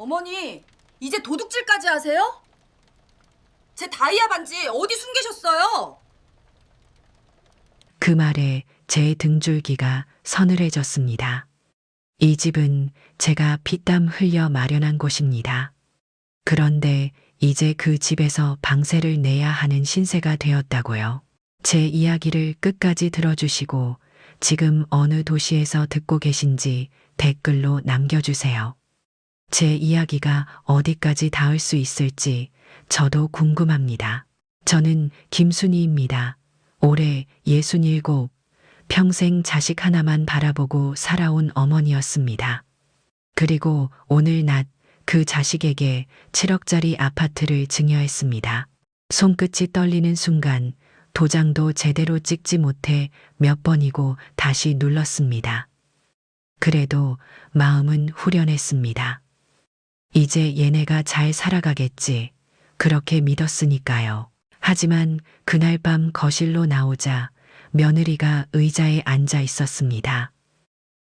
어머니, 이제 도둑질까지 하세요? 제 다이아 반지 어디 숨기셨어요? 그 말에 제 등줄기가 서늘해졌습니다. 이 집은 제가 피땀 흘려 마련한 곳입니다. 그런데 이제 그 집에서 방세를 내야 하는 신세가 되었다고요. 제 이야기를 끝까지 들어주시고 지금 어느 도시에서 듣고 계신지 댓글로 남겨주세요. 제 이야기가 어디까지 닿을 수 있을지 저도 궁금합니다. 저는 김순희입니다. 올해 67, 평생 자식 하나만 바라보고 살아온 어머니였습니다. 그리고 오늘 낮 그 자식에게 7억짜리 아파트를 증여했습니다. 손끝이 떨리는 순간 도장도 제대로 찍지 못해 몇 번이고 다시 눌렀습니다. 그래도 마음은 후련했습니다. 이제 얘네가 잘 살아가겠지. 그렇게 믿었으니까요. 하지만 그날 밤 거실로 나오자 며느리가 의자에 앉아 있었습니다.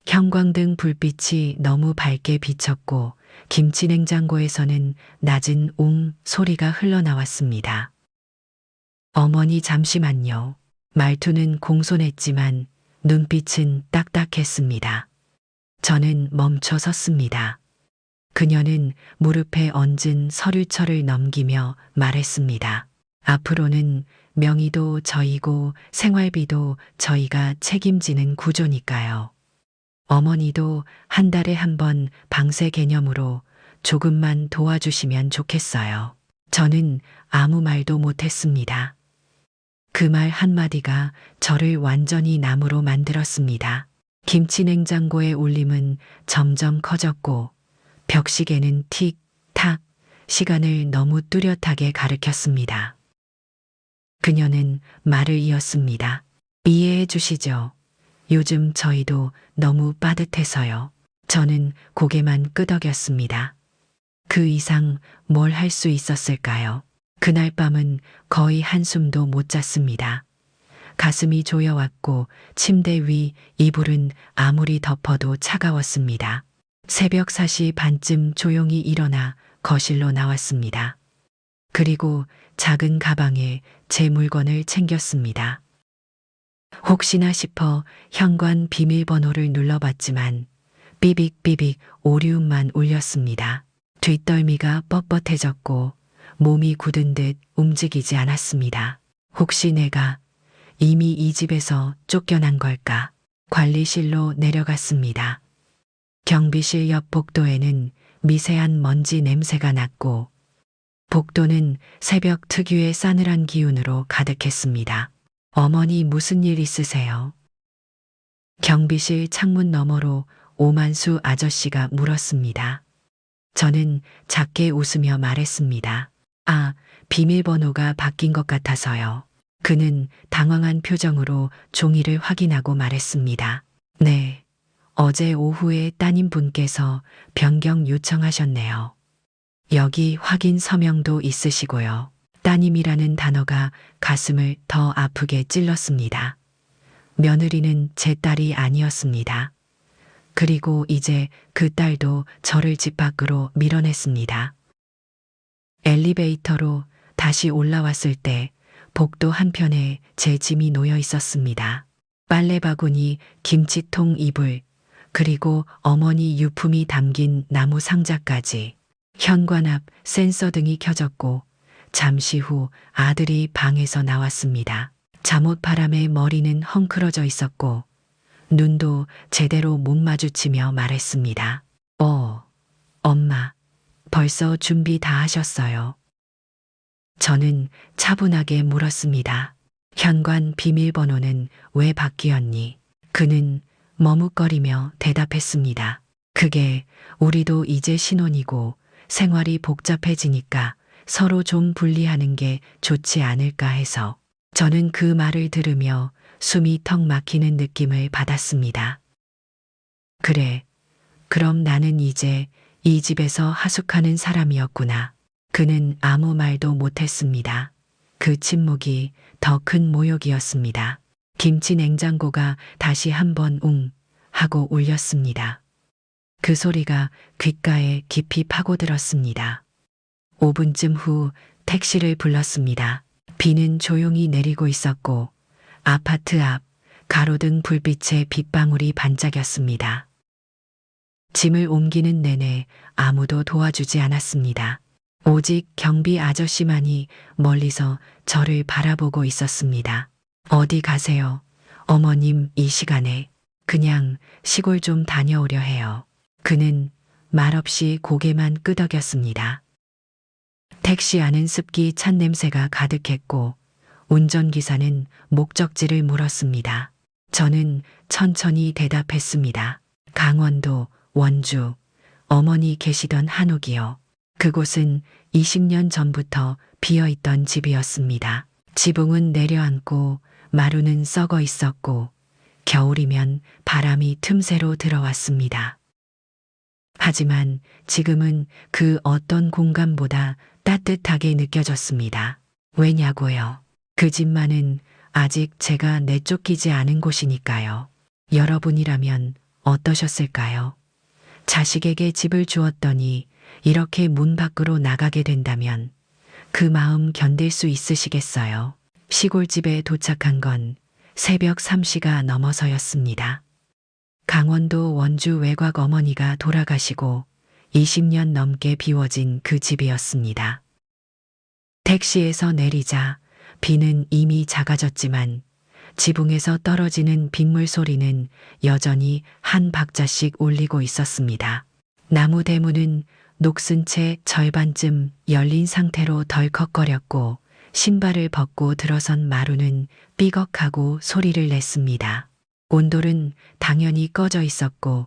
형광등 불빛이 너무 밝게 비쳤고 김치 냉장고에서는 낮은 웅 소리가 흘러나왔습니다. 어머니 잠시만요. 말투는 공손했지만 눈빛은 딱딱했습니다. 저는 멈춰 섰습니다. 그녀는 무릎에 얹은 서류철을 넘기며 말했습니다. 앞으로는 명의도 저희고 생활비도 저희가 책임지는 구조니까요. 어머니도 한 달에 한 번 방세 개념으로 조금만 도와주시면 좋겠어요. 저는 아무 말도 못했습니다. 그 말 한마디가 저를 완전히 나무로 만들었습니다. 김치 냉장고의 울림은 점점 커졌고 벽시계는 틱, 탁, 시간을 너무 뚜렷하게 가리켰습니다. 그녀는 말을 이었습니다. 이해해 주시죠. 요즘 저희도 너무 빠듯해서요. 저는 고개만 끄덕였습니다. 그 이상 뭘 할 수 있었을까요? 그날 밤은 거의 한숨도 못 잤습니다. 가슴이 조여왔고 침대 위 이불은 아무리 덮어도 차가웠습니다. 새벽 4시 반쯤 조용히 일어나 거실로 나왔습니다. 그리고 작은 가방에 제 물건을 챙겼습니다. 혹시나 싶어 현관 비밀번호를 눌러봤지만 삐빅삐빅 오류음만 울렸습니다. 뒷덜미가 뻣뻣해졌고 몸이 굳은 듯 움직이지 않았습니다. 혹시 내가 이미 이 집에서 쫓겨난 걸까? 관리실로 내려갔습니다. 경비실 옆 복도에는 미세한 먼지 냄새가 났고 복도는 새벽 특유의 싸늘한 기운으로 가득했습니다. 어머니 무슨 일 있으세요? 경비실 창문 너머로 오만수 아저씨가 물었습니다. 저는 작게 웃으며 말했습니다. 아, 비밀번호가 바뀐 것 같아서요. 그는 당황한 표정으로 종이를 확인하고 말했습니다. 네, 어제 오후에 따님분께서 변경 요청하셨네요. 여기 확인 서명도 있으시고요. 따님이라는 단어가 가슴을 더 아프게 찔렀습니다. 며느리는 제 딸이 아니었습니다. 그리고 이제 그 딸도 저를 집 밖으로 밀어냈습니다. 엘리베이터로 다시 올라왔을 때 복도 한편에 제 짐이 놓여 있었습니다. 빨래 바구니, 김치통 이불, 그리고 어머니 유품이 담긴 나무 상자까지. 현관 앞 센서 등이 켜졌고 잠시 후 아들이 방에서 나왔습니다. 잠옷 바람에 머리는 헝클어져 있었고 눈도 제대로 못 마주치며 말했습니다. 엄마, 벌써 준비 다 하셨어요. 저는 차분하게 물었습니다. 현관 비밀번호는 왜 바뀌었니? 그는 머뭇거리며 대답했습니다. 그게 우리도 이제 신혼이고 생활이 복잡해지니까 서로 좀 분리하는 게 좋지 않을까 해서. 저는 그 말을 들으며 숨이 턱 막히는 느낌을 받았습니다. 그래, 그럼 나는 이제 이 집에서 하숙하는 사람이었구나. 그는 아무 말도 못했습니다. 그 침묵이 더 큰 모욕이었습니다. 김치 냉장고가 다시 한번 웅 하고 울렸습니다. 그 소리가 귓가에 깊이 파고들었습니다. 5분쯤 후 택시를 불렀습니다. 비는 조용히 내리고 있었고 아파트 앞 가로등 불빛에 빗방울이 반짝였습니다. 짐을 옮기는 내내 아무도 도와주지 않았습니다. 오직 경비 아저씨만이 멀리서 저를 바라보고 있었습니다. 어디 가세요? 어머님 이 시간에 그냥 시골 좀 다녀오려 해요. 그는 말없이 고개만 끄덕였습니다. 택시 안은 습기 찬 냄새가 가득했고 운전기사는 목적지를 물었습니다. 저는 천천히 대답했습니다. 강원도, 원주, 어머니 계시던 한옥이요. 그곳은 20년 전부터 비어있던 집이었습니다. 지붕은 내려앉고 마루는 썩어 있었고 겨울이면 바람이 틈새로 들어왔습니다. 하지만 지금은 그 어떤 공간보다 따뜻하게 느껴졌습니다. 왜냐고요? 그 집만은 아직 제가 내쫓기지 않은 곳이니까요. 여러분이라면 어떠셨을까요? 자식에게 집을 주었더니 이렇게 문 밖으로 나가게 된다면 그 마음 견딜 수 있으시겠어요? 시골집에 도착한 건 새벽 3시가 넘어서였습니다. 강원도 원주 외곽 어머니가 돌아가시고 20년 넘게 비워진 그 집이었습니다. 택시에서 내리자 비는 이미 작아졌지만 지붕에서 떨어지는 빗물 소리는 여전히 한 박자씩 울리고 있었습니다. 나무 대문은 녹슨 채 절반쯤 열린 상태로 덜컥거렸고 신발을 벗고 들어선 마루는 삐걱하고 소리를 냈습니다. 온돌은 당연히 꺼져 있었고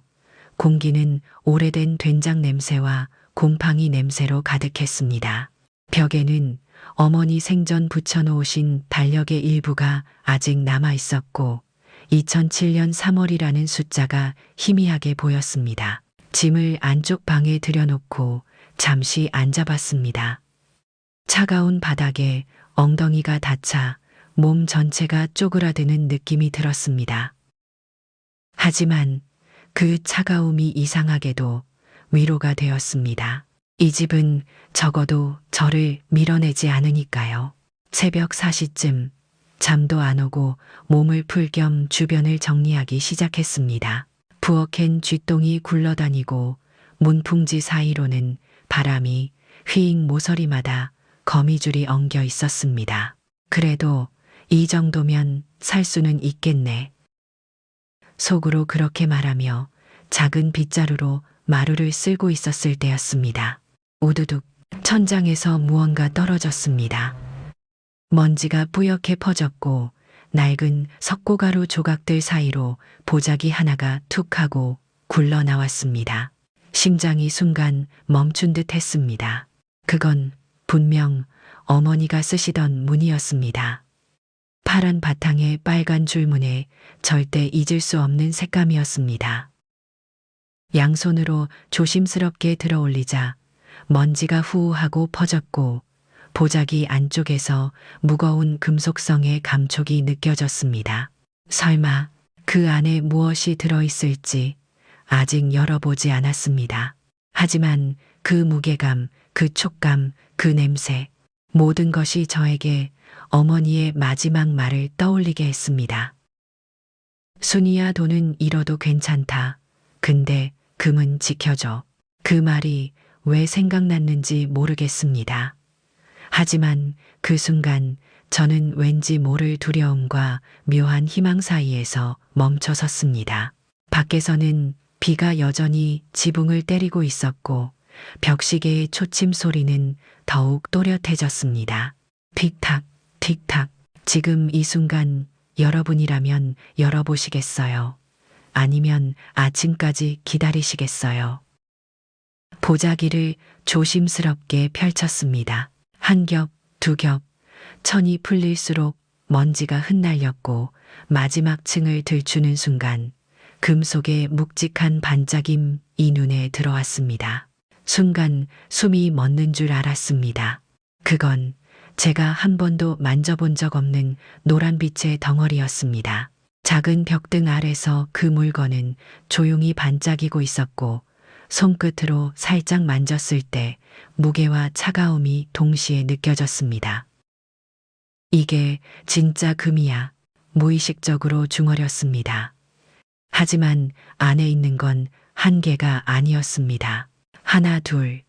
공기는 오래된 된장 냄새와 곰팡이 냄새로 가득했습니다. 벽에는 어머니 생전 붙여놓으신 달력의 일부가 아직 남아 있었고 2007년 3월이라는 숫자가 희미하게 보였습니다. 짐을 안쪽 방에 들여놓고 잠시 앉아봤습니다. 차가운 바닥에 엉덩이가 닿자 몸 전체가 쪼그라드는 느낌이 들었습니다. 하지만 그 차가움이 이상하게도 위로가 되었습니다. 이 집은 적어도 저를 밀어내지 않으니까요. 새벽 4시쯤 잠도 안 오고 몸을 풀 겸 주변을 정리하기 시작했습니다. 부엌엔 쥐똥이 굴러다니고 문풍지 사이로는 바람이 휘잉 모서리마다 거미줄이 엉겨 있었습니다. 그래도 이 정도면 살 수는 있겠네. 속으로 그렇게 말하며 작은 빗자루로 마루를 쓸고 있었을 때였습니다. 우두둑 천장에서 무언가 떨어졌습니다. 먼지가 뿌옇게 퍼졌고 낡은 석고가루 조각들 사이로 보자기 하나가 툭 하고 굴러 나왔습니다. 심장이 순간 멈춘 듯 했습니다. 그건 분명 어머니가 쓰시던 문이었습니다. 파란 바탕에 빨간 줄문에 절대 잊을 수 없는 색감이었습니다. 양손으로 조심스럽게 들어올리자 먼지가 후하고 퍼졌고 보자기 안쪽에서 무거운 금속성의 감촉이 느껴졌습니다. 설마 그 안에 무엇이 들어있을지 아직 열어보지 않았습니다. 하지만 그 무게감, 그 촉감, 그 냄새, 모든 것이 저에게 어머니의 마지막 말을 떠올리게 했습니다. 순이야 돈은 잃어도 괜찮다. 근데 금은 지켜줘. 그 말이 왜 생각났는지 모르겠습니다. 하지만 그 순간 저는 왠지 모를 두려움과 묘한 희망 사이에서 멈춰 섰습니다. 밖에서는 비가 여전히 지붕을 때리고 있었고 벽시계의 초침 소리는 더욱 또렷해졌습니다. 틱탁, 틱탁. 지금 이 순간 여러분이라면 열어보시겠어요? 아니면 아침까지 기다리시겠어요? 보자기를 조심스럽게 펼쳤습니다. 한 겹, 두 겹, 천이 풀릴수록 먼지가 흩날렸고 마지막 층을 들추는 순간 금속의 묵직한 반짝임이 눈에 들어왔습니다. 순간 숨이 멎는 줄 알았습니다. 그건 제가 한 번도 만져본 적 없는 노란빛의 덩어리였습니다. 작은 벽등 아래서 그 물건은 조용히 반짝이고 있었고 손끝으로 살짝 만졌을 때 무게와 차가움이 동시에 느껴졌습니다. 이게 진짜 금이야. 무의식적으로 중얼였습니다. 하지만 안에 있는 건 한 개가 아니었습니다. 하나, 둘.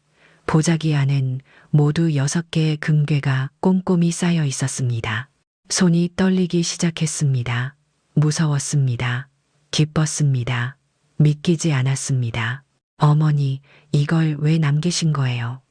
보자기 안엔 모두 6개의 금괴가 꼼꼼히 쌓여 있었습니다. 손이 떨리기 시작했습니다. 무서웠습니다. 기뻤습니다. 믿기지 않았습니다. 어머니, 이걸 왜 남기신 거예요?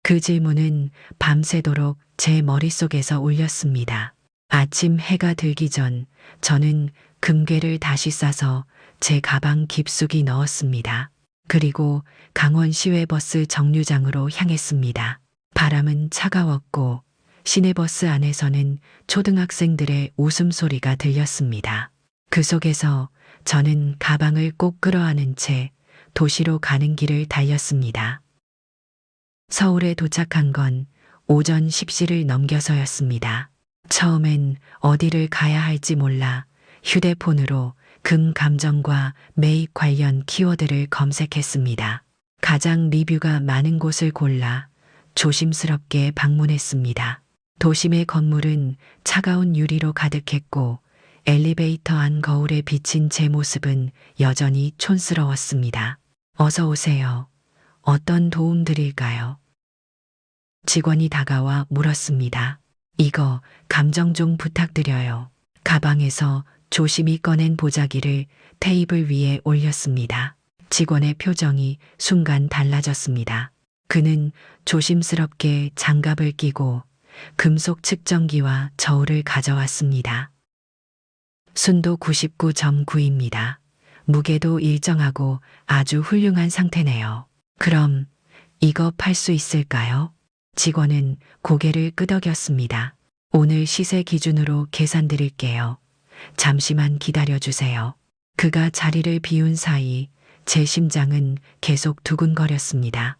그 질문은 밤새도록 제 머릿속에서 울렸습니다. 아침 해가 들기 전 저는 금괴를 다시 싸서 제 가방 깊숙이 넣었습니다. 그리고 강원 시외버스 정류장으로 향했습니다. 바람은 차가웠고 시내버스 안에서는 초등학생들의 웃음소리가 들렸습니다. 그 속에서 저는 가방을 꼭 끌어안은 채 도시로 가는 길을 달렸습니다. 서울에 도착한 건 오전 10시를 넘겨서였습니다. 처음엔 어디를 가야 할지 몰라 휴대폰으로 금 감정과 매입 관련 키워드를 검색했습니다. 가장 리뷰가 많은 곳을 골라 조심스럽게 방문했습니다. 도심의 건물은 차가운 유리로 가득했고 엘리베이터 안 거울에 비친 제 모습은 여전히 촌스러웠습니다. 어서 오세요. 어떤 도움 드릴까요? 직원이 다가와 물었습니다. 이거 감정 좀 부탁드려요. 가방에서 조심히 꺼낸 보자기를 테이블 위에 올렸습니다. 직원의 표정이 순간 달라졌습니다. 그는 조심스럽게 장갑을 끼고 금속 측정기와 저울을 가져왔습니다. 순도 99.9입니다. 무게도 일정하고 아주 훌륭한 상태네요. 그럼 이거 팔 수 있을까요? 직원은 고개를 끄덕였습니다. 오늘 시세 기준으로 계산 드릴게요. 잠시만 기다려주세요. 그가 자리를 비운 사이 제 심장은 계속 두근거렸습니다.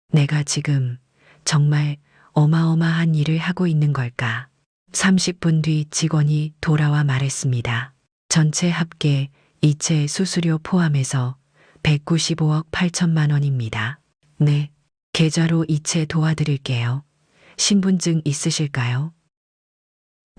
내가 지금 정말 어마어마한 일을 하고 있는 걸까? 30분 뒤 직원이 돌아와 말했습니다. 전체 합계 이체 수수료 포함해서 195억 8천만 원입니다. 네, 계좌로 이체 도와드릴게요. 신분증 있으실까요?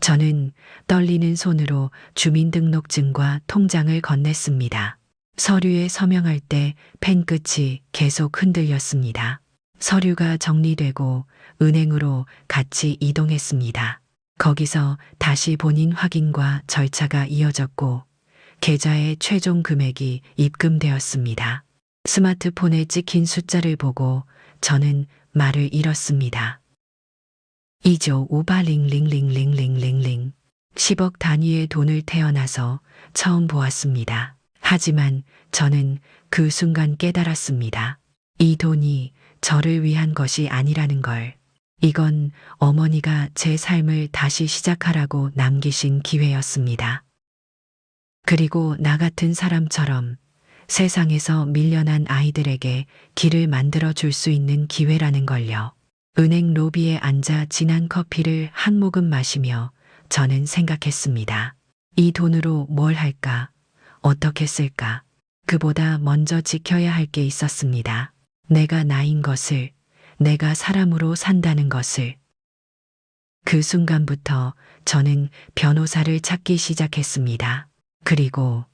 저는 떨리는 손으로 주민등록증과 통장을 건넸습니다. 서류에 서명할 때 펜 끝이 계속 흔들렸습니다. 서류가 정리되고 은행으로 같이 이동했습니다. 거기서 다시 본인 확인과 절차가 이어졌고 계좌의 최종 금액이 입금되었습니다. 스마트폰에 찍힌 숫자를 보고 저는 말을 잃었습니다. 2조 58링링링링링링링 10억 단위의 돈을 태어나서 처음 보았습니다. 하지만 저는 그 순간 깨달았습니다. 이 돈이 저를 위한 것이 아니라는 걸. 이건 어머니가 제 삶을 다시 시작하라고 남기신 기회였습니다. 그리고 나 같은 사람처럼 세상에서 밀려난 아이들에게 길을 만들어 줄 수 있는 기회라는 걸요. 은행 로비에 앉아 진한 커피를 한 모금 마시며 저는 생각했습니다. 이 돈으로 뭘 할까? 어떻게 쓸까? 그보다 먼저 지켜야 할 게 있었습니다. 내가 나인 것을, 내가 사람으로 산다는 것을. 그 순간부터 저는 변호사를 찾기 시작했습니다. 그리고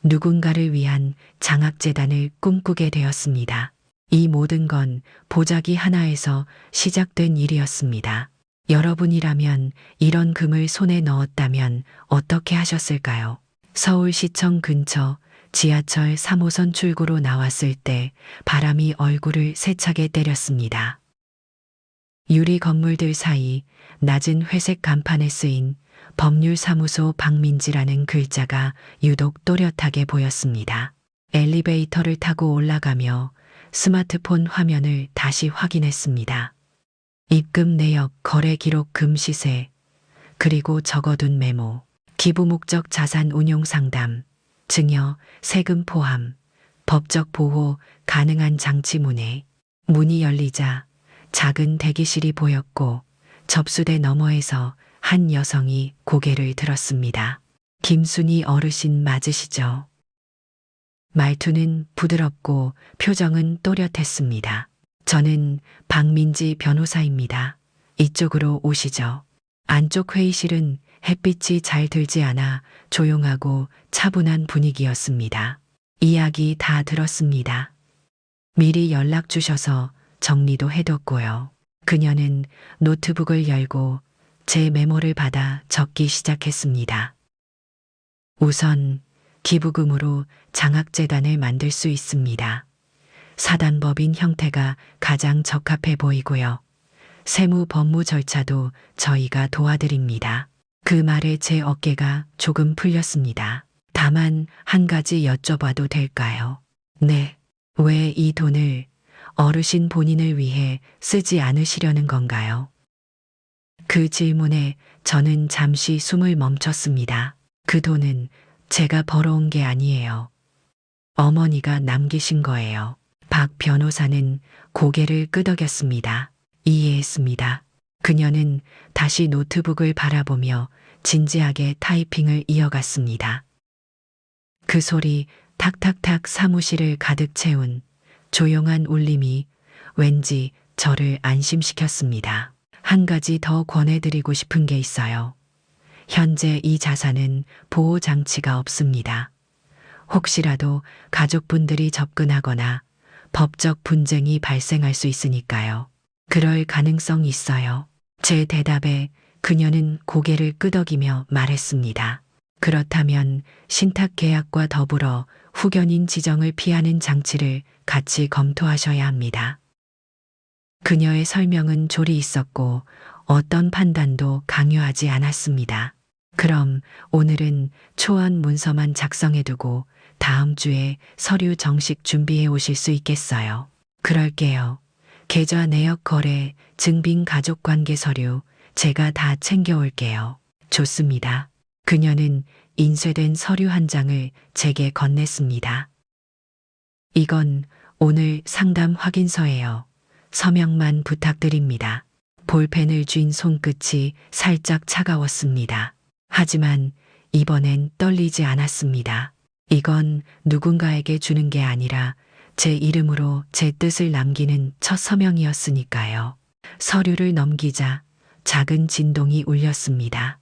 누군가를 위한 장학재단을 꿈꾸게 되었습니다. 이 모든 건 보자기 하나에서 시작된 일이었습니다. 여러분이라면 이런 금을 손에 넣었다면 어떻게 하셨을까요? 서울시청 근처 지하철 3호선 출구로 나왔을 때 바람이 얼굴을 세차게 때렸습니다. 유리 건물들 사이 낮은 회색 간판에 쓰인 법률사무소 박민지라는 글자가 유독 또렷하게 보였습니다. 엘리베이터를 타고 올라가며 스마트폰 화면을 다시 확인했습니다. 입금 내역, 거래 기록, 금 시세, 그리고 적어둔 메모, 기부 목적 자산 운용 상담, 증여, 세금 포함, 법적 보호 가능한 장치 문의. 문이 열리자 작은 대기실이 보였고 접수대 너머에서 한 여성이 고개를 들었습니다. 김순희 어르신 맞으시죠? 말투는 부드럽고 표정은 또렷했습니다. 저는 박민지 변호사입니다. 이쪽으로 오시죠. 안쪽 회의실은 햇빛이 잘 들지 않아 조용하고 차분한 분위기였습니다. 이야기 다 들었습니다. 미리 연락 주셔서 정리도 해뒀고요. 그녀는 노트북을 열고 제 메모를 받아 적기 시작했습니다. 우선 기부금으로 장학재단을 만들 수 있습니다. 사단법인 형태가 가장 적합해 보이고요. 세무 법무 절차도 저희가 도와드립니다. 그 말에 제 어깨가 조금 풀렸습니다. 다만 한 가지 여쭤봐도 될까요? 네. 왜 이 돈을 어르신 본인을 위해 쓰지 않으시려는 건가요? 그 질문에 저는 잠시 숨을 멈췄습니다. 그 돈은 제가 벌어온 게 아니에요. 어머니가 남기신 거예요. 박 변호사는 고개를 끄덕였습니다. 이해했습니다. 그녀는 다시 노트북을 바라보며 진지하게 타이핑을 이어갔습니다. 그 소리 탁탁탁 사무실을 가득 채운 조용한 울림이 왠지 저를 안심시켰습니다. 한 가지 더 권해드리고 싶은 게 있어요. 현재 이 자산은 보호장치가 없습니다. 혹시라도 가족분들이 접근하거나 법적 분쟁이 발생할 수 있으니까요. 그럴 가능성이 있어요. 제 대답에 그녀는 고개를 끄덕이며 말했습니다. 그렇다면 신탁계약과 더불어 후견인 지정을 피하는 장치를 같이 검토하셔야 합니다. 그녀의 설명은 조리 있었고 어떤 판단도 강요하지 않았습니다. 그럼 오늘은 초안 문서만 작성해두고 다음 주에 서류 정식 준비해 오실 수 있겠어요? 그럴게요. 계좌 내역 거래, 증빙 가족관계 서류 제가 다 챙겨올게요. 좋습니다. 그녀는 인쇄된 서류 한 장을 제게 건넸습니다. 이건 오늘 상담 확인서예요. 서명만 부탁드립니다. 볼펜을 쥔 손끝이 살짝 차가웠습니다. 하지만 이번엔 떨리지 않았습니다. 이건 누군가에게 주는 게 아니라 제 이름으로 제 뜻을 남기는 첫 서명이었으니까요. 서류를 넘기자 작은 진동이 울렸습니다.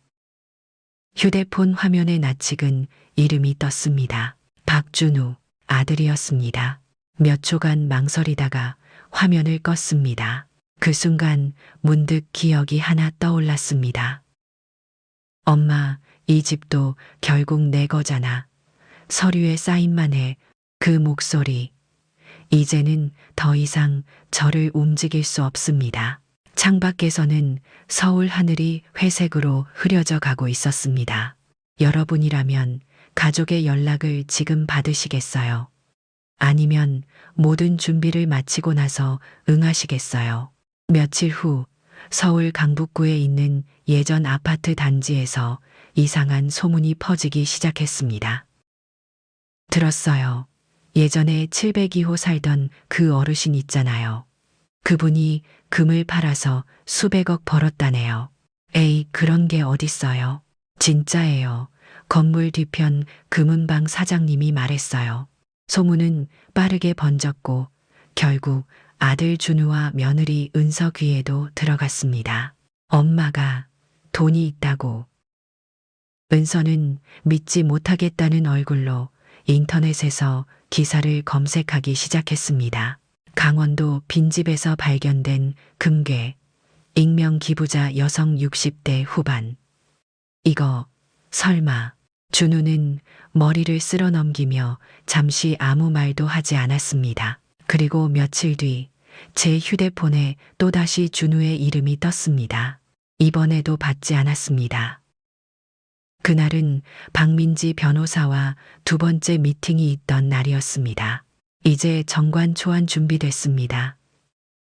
휴대폰 화면에 낯익은 이름이 떴습니다. 박준우, 아들이었습니다. 몇 초간 망설이다가 화면을 껐습니다. 그 순간 문득 기억이 하나 떠올랐습니다. 엄마, 이 집도 결국 내 거잖아. 서류에 사인만 해. 그 목소리. 이제는 더 이상 저를 움직일 수 없습니다. 창밖에서는 서울 하늘이 회색으로 흐려져 가고 있었습니다. 여러분이라면 가족의 연락을 지금 받으시겠어요? 아니면 모든 준비를 마치고 나서 응하시겠어요? 며칠 후 서울 강북구에 있는 예전 아파트 단지에서 이상한 소문이 퍼지기 시작했습니다. 들었어요. 예전에 702호 살던 그 어르신 있잖아요. 그분이 금을 팔아서 수백억 벌었다네요. 에이, 그런 게 어딨어요. 진짜예요. 건물 뒤편 금은방 사장님이 말했어요. 소문은 빠르게 번졌고 결국 아들 준우와 며느리 은서 귀에도 들어갔습니다. 엄마가 돈이 있다고. 은서는 믿지 못하겠다는 얼굴로 인터넷에서 기사를 검색하기 시작했습니다. 강원도 빈집에서 발견된 금괴, 익명 기부자 여성 60대 후반. 이거 설마. 준우는 머리를 쓸어 넘기며 잠시 아무 말도 하지 않았습니다. 그리고 며칠 뒤 제 휴대폰에 또다시 준우의 이름이 떴습니다. 이번에도 받지 않았습니다. 그날은 박민지 변호사와 두 번째 미팅이 있던 날이었습니다. 이제 정관 초안 준비됐습니다.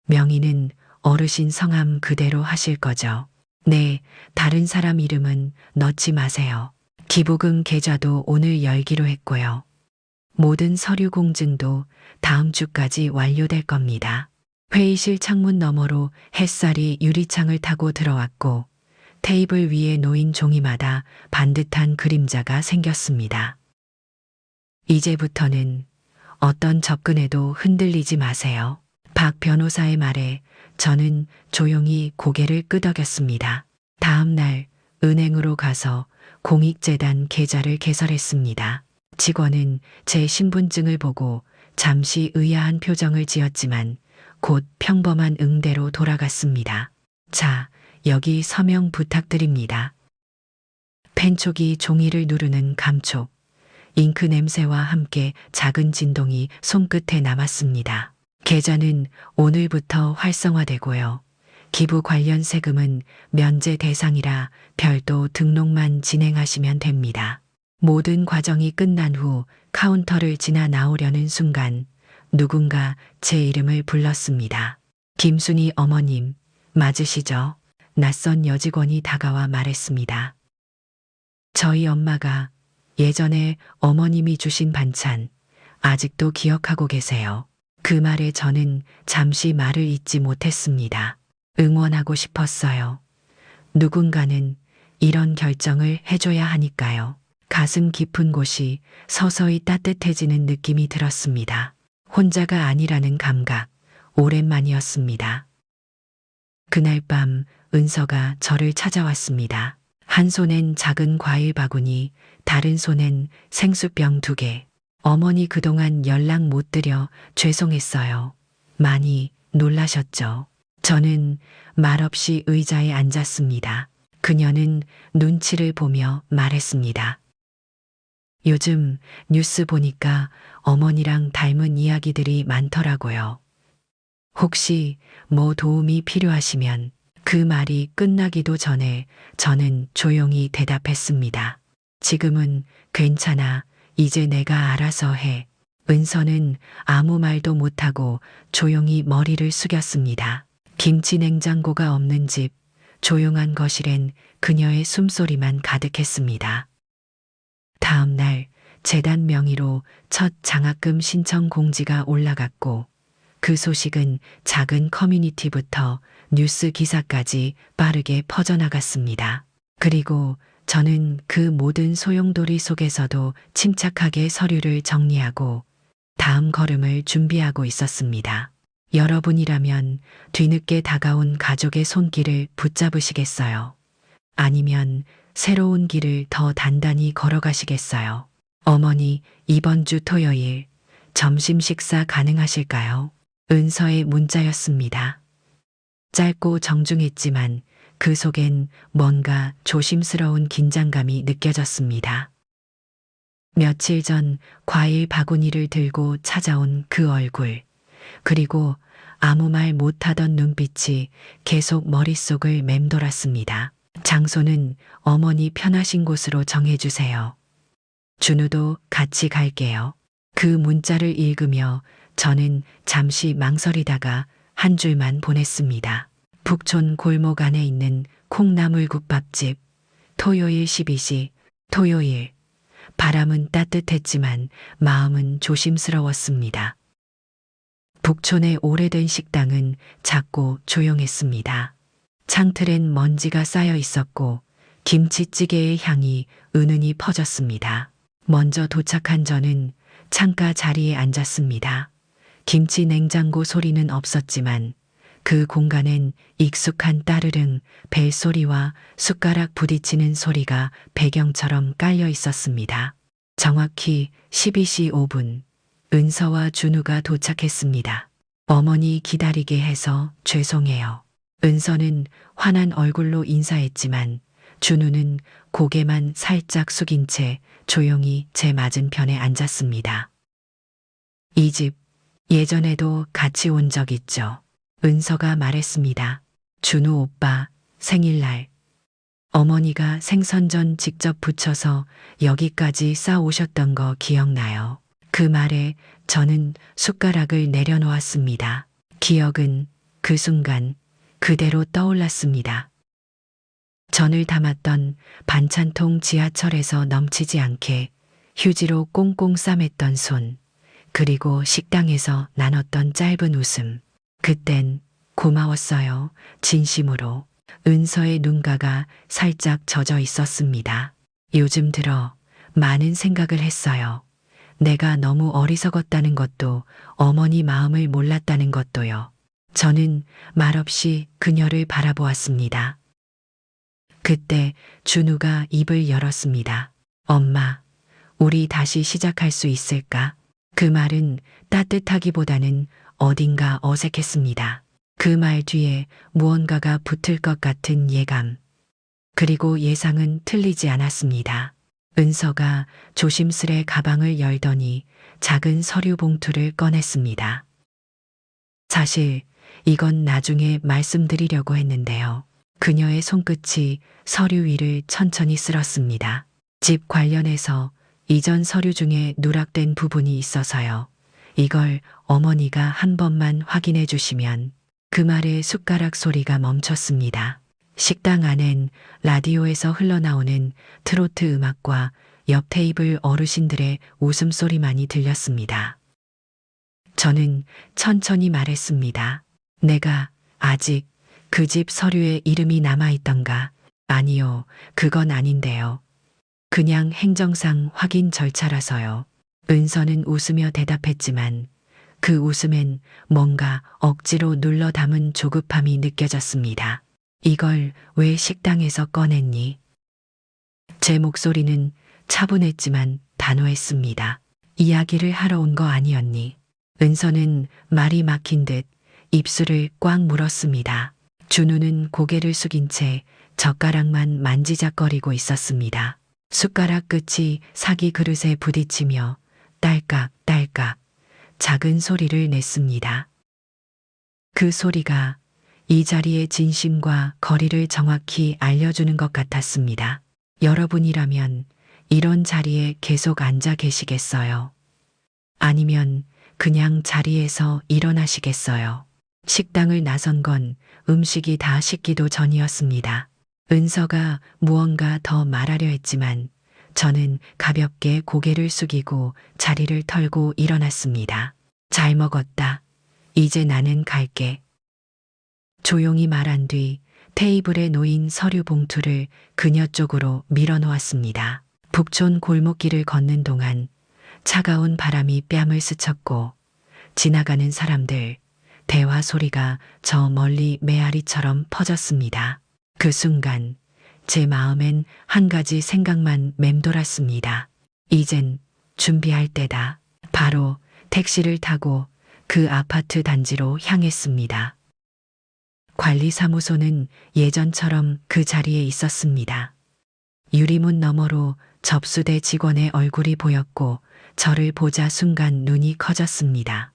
명의는 어르신 성함 그대로 하실 거죠? 네, 다른 사람 이름은 넣지 마세요. 기부금 계좌도 오늘 열기로 했고요. 모든 서류 공증도 다음 주까지 완료될 겁니다. 회의실 창문 너머로 햇살이 유리창을 타고 들어왔고 테이블 위에 놓인 종이마다 반듯한 그림자가 생겼습니다. 이제부터는 어떤 접근에도 흔들리지 마세요. 박 변호사의 말에 저는 조용히 고개를 끄덕였습니다. 다음 날 은행으로 가서 공익재단 계좌를 개설했습니다. 직원은 제 신분증을 보고 잠시 의아한 표정을 지었지만 곧 평범한 응대로 돌아갔습니다. 자, 여기 서명 부탁드립니다. 펜촉이 종이를 누르는 감촉, 잉크 냄새와 함께 작은 진동이 손끝에 남았습니다. 계좌는 오늘부터 활성화되고요. 기부 관련 세금은 면제 대상이라 별도 등록만 진행하시면 됩니다. 모든 과정이 끝난 후 카운터를 지나 나오려는 순간 누군가 제 이름을 불렀습니다. 김순희 어머님, 맞으시죠? 낯선 여직원이 다가와 말했습니다. 저희 엄마가 예전에 어머님이 주신 반찬 아직도 기억하고 계세요. 그 말에 저는 잠시 말을 잇지 못했습니다. 응원하고 싶었어요. 누군가는 이런 결정을 해줘야 하니까요. 가슴 깊은 곳이 서서히 따뜻해지는 느낌이 들었습니다. 혼자가 아니라는 감각, 오랜만이었습니다. 그날 밤 은서가 저를 찾아왔습니다. 한 손엔 작은 과일 바구니, 다른 손엔 생수병 2개. 어머니 그동안 연락 못 드려 죄송했어요. 많이 놀라셨죠? 저는 말없이 의자에 앉았습니다. 그녀는 눈치를 보며 말했습니다. 요즘 뉴스 보니까 어머니랑 닮은 이야기들이 많더라고요. 혹시 뭐 도움이 필요하시면. 그 말이 끝나기도 전에 저는 조용히 대답했습니다. 지금은 괜찮아. 이제 내가 알아서 해. 은서는 아무 말도 못하고 조용히 머리를 숙였습니다. 김치 냉장고가 없는 집, 조용한 거실엔 그녀의 숨소리만 가득했습니다. 다음 날 재단 명의로 첫 장학금 신청 공지가 올라갔고 그 소식은 작은 커뮤니티부터 뉴스 기사까지 빠르게 퍼져나갔습니다. 그리고 저는 그 모든 소용돌이 속에서도 침착하게 서류를 정리하고 다음 걸음을 준비하고 있었습니다. 여러분이라면 뒤늦게 다가온 가족의 손길을 붙잡으시겠어요? 아니면 새로운 길을 더 단단히 걸어가시겠어요? 어머니, 이번 주 토요일 점심 식사 가능하실까요? 은서의 문자였습니다. 짧고 정중했지만 그 속엔 뭔가 조심스러운 긴장감이 느껴졌습니다. 며칠 전 과일 바구니를 들고 찾아온 그 얼굴, 그리고 아무 말 못하던 눈빛이 계속 머릿속을 맴돌았습니다. 장소는 어머니 편하신 곳으로 정해주세요. 준우도 같이 갈게요. 그 문자를 읽으며 저는 잠시 망설이다가 한 줄만 보냈습니다. 북촌 골목 안에 있는 콩나물국밥집. 토요일 12시. 토요일. 바람은 따뜻했지만 마음은 조심스러웠습니다. 북촌의 오래된 식당은 작고 조용했습니다. 창틀엔 먼지가 쌓여 있었고 김치찌개의 향이 은은히 퍼졌습니다. 먼저 도착한 저는 창가 자리에 앉았습니다. 김치 냉장고 소리는 없었지만 그 공간엔 익숙한 따르릉 벨소리와 숟가락 부딪히는 소리가 배경처럼 깔려 있었습니다. 정확히 12시 5분 은서와 준우가 도착했습니다. 어머니 기다리게 해서 죄송해요. 은서는 환한 얼굴로 인사했지만 준우는 고개만 살짝 숙인 채 조용히 제 맞은편에 앉았습니다. 이 집 예전에도 같이 온 적 있죠. 은서가 말했습니다. 준우 오빠 생일날 어머니가 생선전 직접 부쳐서 여기까지 싸오셨던 거 기억나요? 그 말에 저는 숟가락을 내려놓았습니다. 기억은 그 순간 그대로 떠올랐습니다. 전을 담았던 반찬통 지하철에서 넘치지 않게 휴지로 꽁꽁 싸맸던 손, 그리고 식당에서 나눴던 짧은 웃음. 그땐 고마웠어요. 진심으로. 은서의 눈가가 살짝 젖어 있었습니다. 요즘 들어 많은 생각을 했어요. 내가 너무 어리석었다는 것도 어머니 마음을 몰랐다는 것도요. 저는 말없이 그녀를 바라보았습니다. 그때 준우가 입을 열었습니다. 엄마, 우리 다시 시작할 수 있을까? 그 말은 따뜻하기보다는 어딘가 어색했습니다. 그 말 뒤에 무언가가 붙을 것 같은 예감. 그리고 예상은 틀리지 않았습니다. 은서가 조심스레 가방을 열더니 작은 서류 봉투를 꺼냈습니다. 사실 이건 나중에 말씀드리려고 했는데요. 그녀의 손끝이 서류 위를 천천히 쓸었습니다. 집 관련해서 이전 서류 중에 누락된 부분이 있어서요. 이걸 어머니가 한 번만 확인해 주시면. 그 말에 숟가락 소리가 멈췄습니다. 식당 안엔 라디오에서 흘러나오는 트로트 음악과 옆 테이블 어르신들의 웃음소리만이 들렸습니다. 저는 천천히 말했습니다. 내가 아직 그 집 서류에 이름이 남아있던가? 아니요, 그건 아닌데요. 그냥 행정상 확인 절차라서요. 은서는 웃으며 대답했지만 그 웃음엔 뭔가 억지로 눌러 담은 조급함이 느껴졌습니다. 이걸 왜 식당에서 꺼냈니? 제 목소리는 차분했지만 단호했습니다. 이야기를 하러 온 거 아니었니? 은서는 말이 막힌 듯 입술을 꽉 물었습니다. 준우는 고개를 숙인 채 젓가락만 만지작거리고 있었습니다. 숟가락 끝이 사기 그릇에 부딪히며 딸깍딸깍 작은 소리를 냈습니다. 그 소리가 이 자리의 진심과 거리를 정확히 알려주는 것 같았습니다. 여러분이라면 이런 자리에 계속 앉아 계시겠어요? 아니면 그냥 자리에서 일어나시겠어요? 식당을 나선 건 음식이 다 식기도 전이었습니다. 은서가 무언가 더 말하려 했지만 저는 가볍게 고개를 숙이고 자리를 털고 일어났습니다. 잘 먹었다. 이제 나는 갈게. 조용히 말한 뒤 테이블에 놓인 서류 봉투를 그녀 쪽으로 밀어놓았습니다. 북촌 골목길을 걷는 동안 차가운 바람이 뺨을 스쳤고 지나가는 사람들, 대화 소리가 저 멀리 메아리처럼 퍼졌습니다. 그 순간 제 마음엔 한 가지 생각만 맴돌았습니다. 이젠 준비할 때다. 바로 택시를 타고 그 아파트 단지로 향했습니다. 관리사무소는 예전처럼 그 자리에 있었습니다. 유리문 너머로 접수대 직원의 얼굴이 보였고 저를 보자 순간 눈이 커졌습니다.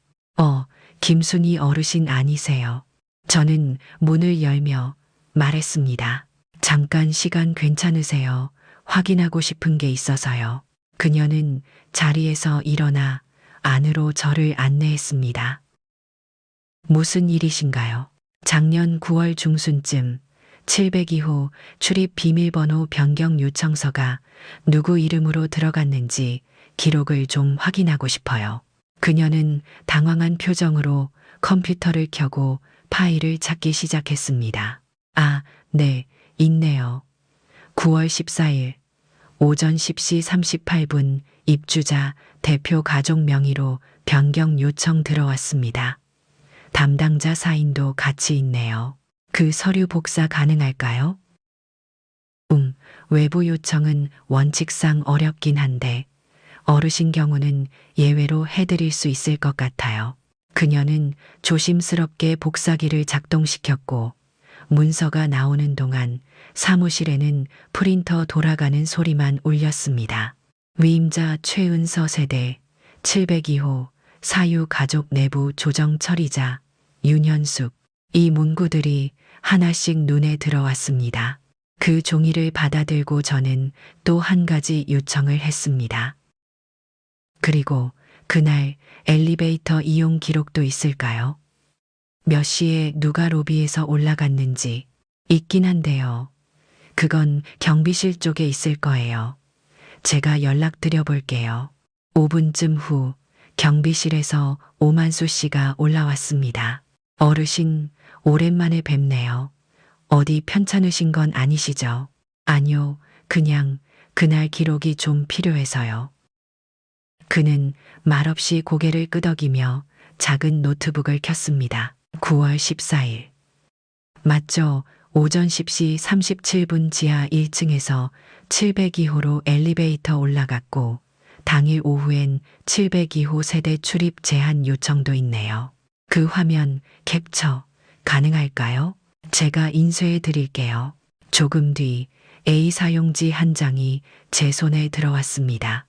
김순희 어르신 아니세요? 저는 문을 열며 말했습니다. 잠깐 시간 괜찮으세요? 확인하고 싶은 게 있어서요. 그녀는 자리에서 일어나 안으로 저를 안내했습니다. 무슨 일이신가요? 작년 9월 중순쯤 702호 출입 비밀번호 변경 요청서가 누구 이름으로 들어갔는지 기록을 좀 확인하고 싶어요. 그녀는 당황한 표정으로 컴퓨터를 켜고 파일을 찾기 시작했습니다. 아, 네, 있네요. 9월 14일 오전 10시 38분 입주자 대표 가족 명의로 변경 요청 들어왔습니다. 담당자 사인도 같이 있네요. 그 서류 복사 가능할까요? 외부 요청은 원칙상 어렵긴 한데 어르신 경우는 예외로 해드릴 수 있을 것 같아요. 그녀는 조심스럽게 복사기를 작동시켰고 문서가 나오는 동안 사무실에는 프린터 돌아가는 소리만 울렸습니다. 위임자 최은서 세대 702호 사유 가족 내부 조정 처리자 윤현숙. 이 문구들이 하나씩 눈에 들어왔습니다. 그 종이를 받아들고 저는 또 한 가지 요청을 했습니다. 그리고 그날 엘리베이터 이용 기록도 있을까요? 몇 시에 누가 로비에서 올라갔는지. 있긴 한데요. 그건 경비실 쪽에 있을 거예요. 제가 연락드려 볼게요. 5분쯤 후 경비실에서 오만수 씨가 올라왔습니다. 어르신, 오랜만에 뵙네요. 어디 편찮으신 건 아니시죠? 아니요, 그냥 그날 기록이 좀 필요해서요. 그는 말없이 고개를 끄덕이며 작은 노트북을 켰습니다. 9월 14일. 맞죠. 오전 10시 37분 지하 1층에서 702호로 엘리베이터 올라갔고 당일 오후엔 702호 세대 출입 제한 요청도 있네요. 그 화면 캡처 가능할까요? 제가 인쇄해 드릴게요. 조금 뒤 A 사용지 한 장이 제 손에 들어왔습니다.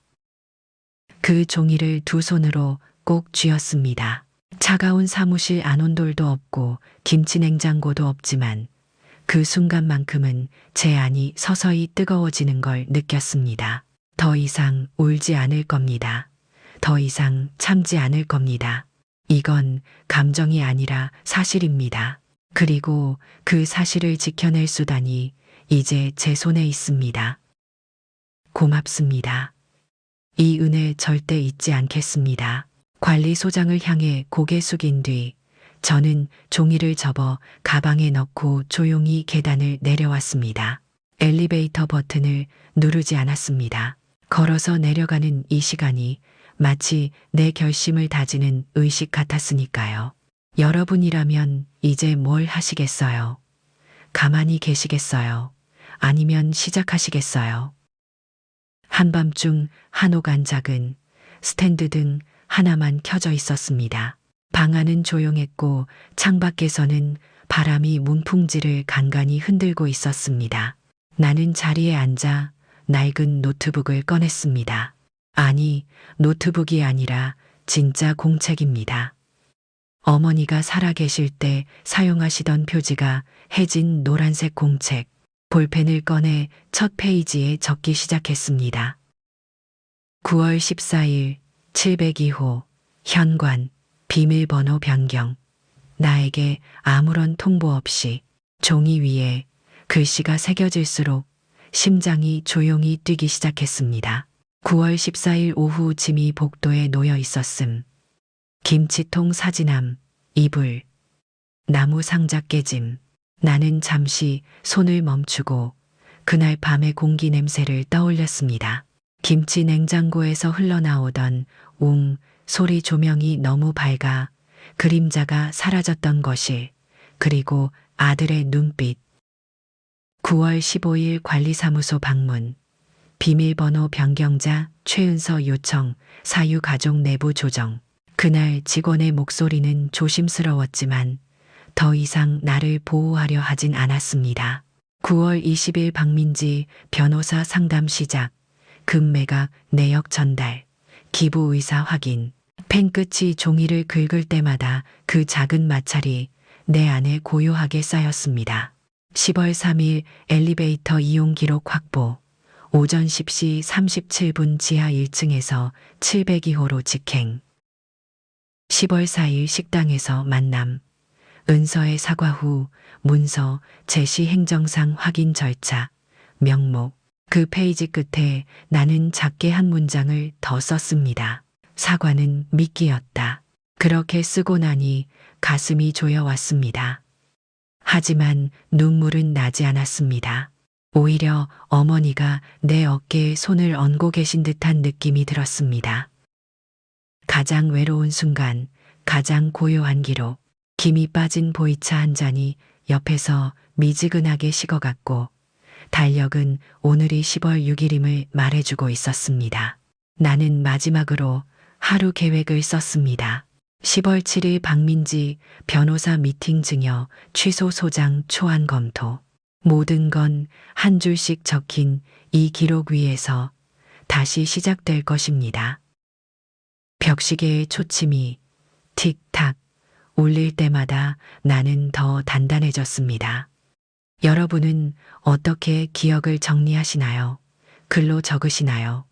그 종이를 두 손으로 꼭 쥐었습니다. 차가운 사무실 안온돌도 없고 김치 냉장고도 없지만 그 순간만큼은 제 안이 서서히 뜨거워지는 걸 느꼈습니다. 더 이상 울지 않을 겁니다. 더 이상 참지 않을 겁니다. 이건 감정이 아니라 사실입니다. 그리고 그 사실을 지켜낼 수단이 이제 제 손에 있습니다. 고맙습니다. 이 은혜 절대 잊지 않겠습니다. 관리소장을 향해 고개 숙인 뒤 저는 종이를 접어 가방에 넣고 조용히 계단을 내려왔습니다. 엘리베이터 버튼을 누르지 않았습니다. 걸어서 내려가는 이 시간이 마치 내 결심을 다지는 의식 같았으니까요. 여러분이라면 이제 뭘 하시겠어요? 가만히 계시겠어요? 아니면 시작하시겠어요? 한밤중 한옥안 작은 스탠드 등 하나만 켜져 있었습니다. 방 안은 조용했고 창밖에서는 바람이 문풍지를 간간히 흔들고 있었습니다. 나는 자리에 앉아 낡은 노트북을 꺼냈습니다. 아니, 노트북이 아니라 진짜 공책입니다. 어머니가 살아계실 때 사용하시던 표지가 해진 노란색 공책. 볼펜을 꺼내 첫 페이지에 적기 시작했습니다. 9월 14일 702호 현관 비밀번호 변경. 나에게 아무런 통보 없이. 종이 위에 글씨가 새겨질수록 심장이 조용히 뛰기 시작했습니다. 9월 14일 오후 짐이 복도에 놓여 있었음. 김치통 사진함, 이불, 나무 상자 깨짐. 나는 잠시 손을 멈추고 그날 밤의 공기 냄새를 떠올렸습니다. 김치 냉장고에서 흘러나오던 웅 소리, 조명이 너무 밝아 그림자가 사라졌던 것이, 그리고 아들의 눈빛. 9월 15일 관리사무소 방문. 비밀번호 변경자 최은서 요청, 사유 가족 내부 조정. 그날 직원의 목소리는 조심스러웠지만 더 이상 나를 보호하려 하진 않았습니다. 9월 20일 박민지 변호사 상담 시작. 금매각 내역 전달. 기부 의사 확인. 펜 끝이 종이를 긁을 때마다 그 작은 마찰이 내 안에 고요하게 쌓였습니다. 10월 3일 엘리베이터 이용 기록 확보. 오전 10시 37분 지하 1층에서 702호로 직행. 10월 4일 식당에서 만남. 은서의 사과 후 문서 제시 행정상 확인 절차. 명목. 그 페이지 끝에 나는 작게 한 문장을 더 썼습니다. 사과는 미끼였다. 그렇게 쓰고 나니 가슴이 조여왔습니다. 하지만 눈물은 나지 않았습니다. 오히려 어머니가 내 어깨에 손을 얹고 계신 듯한 느낌이 들었습니다. 가장 외로운 순간, 가장 고요한 기록. 김이 빠진 보이차 한 잔이 옆에서 미지근하게 식어갔고 달력은 오늘이 10월 6일임을 말해주고 있었습니다. 나는 마지막으로 하루 계획을 썼습니다. 10월 7일 박민지 변호사 미팅 증여 취소 소장 초안 검토. 모든 건 한 줄씩 적힌 이 기록 위에서 다시 시작될 것입니다. 벽시계의 초침이 틱탁 울릴 때마다 나는 더 단단해졌습니다. 여러분은 어떻게 기억을 정리하시나요? 글로 적으시나요?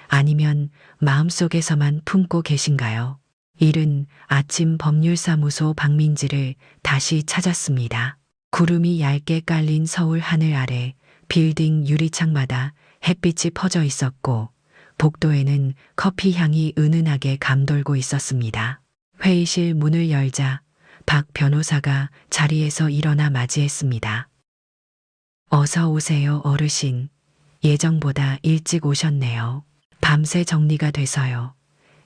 아니면 마음속에서만 품고 계신가요? 이른 아침 법률사무소 박민지를 다시 찾았습니다. 구름이 얇게 깔린 서울 하늘 아래 빌딩 유리창마다 햇빛이 퍼져 있었고 복도에는 커피 향이 은은하게 감돌고 있었습니다. 회의실 문을 열자 박 변호사가 자리에서 일어나 맞이했습니다. 어서 오세요, 어르신. 예정보다 일찍 오셨네요. 밤새 정리가 돼서요.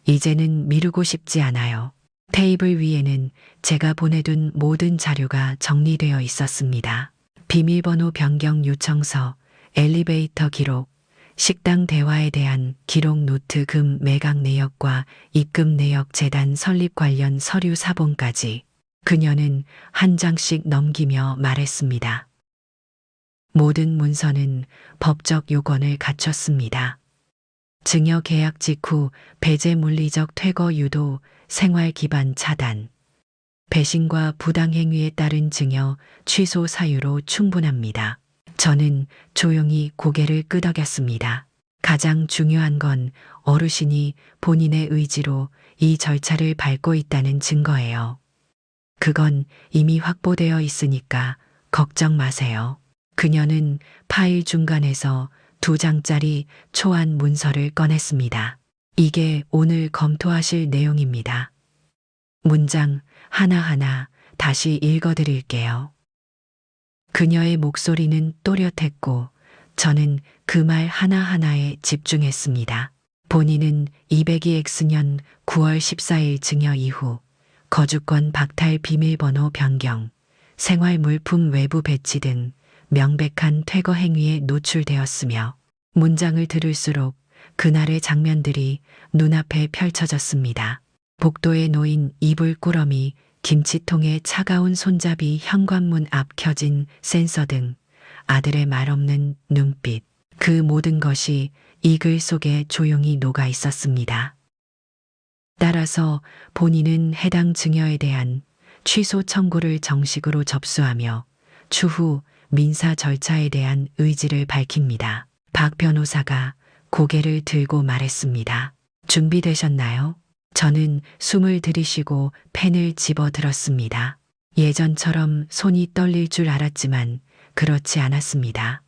이제는 미루고 싶지 않아요. 테이블 위에는 제가 보내둔 모든 자료가 정리되어 있었습니다. 비밀번호 변경 요청서, 엘리베이터 기록, 식당 대화에 대한 기록 노트 금 매각 내역과 입금 내역 재단 설립 관련 서류 사본까지 그녀는 한 장씩 넘기며 말했습니다. 모든 문서는 법적 요건을 갖췄습니다. 증여 계약 직후 배제 물리적 퇴거 유도, 생활 기반 차단, 배신과 부당행위에 따른 증여, 취소 사유로 충분합니다. 저는 조용히 고개를 끄덕였습니다. 가장 중요한 건 어르신이 본인의 의지로 이 절차를 밟고 있다는 증거예요. 그건 이미 확보되어 있으니까 걱정 마세요. 그녀는 파일 중간에서 2장짜리 초안 문서를 꺼냈습니다. 이게 오늘 검토하실 내용입니다. 문장 하나하나 다시 읽어드릴게요. 그녀의 목소리는 또렷했고 저는 그 말 하나하나에 집중했습니다. 본인은 202X년 9월 14일 증여 이후 거주권 박탈 비밀번호 변경, 생활물품 외부 배치 등 명백한 퇴거 행위에 노출되었으며 문장을 들을수록 그날의 장면들이 눈앞에 펼쳐졌습니다. 복도에 놓인 이불 꾸러미, 김치통에 차가운 손잡이, 현관문 앞 켜진 센서 등 아들의 말없는 눈빛, 그 모든 것이 이 글 속에 조용히 녹아 있었습니다. 따라서 본인은 해당 증여에 대한 취소 청구를 정식으로 접수하며 추후 민사 절차에 대한 의지를 밝힙니다. 박 변호사가 고개를 들고 말했습니다. 준비되셨나요? 저는 숨을 들이쉬고 펜을 집어들었습니다. 예전처럼 손이 떨릴 줄 알았지만 그렇지 않았습니다.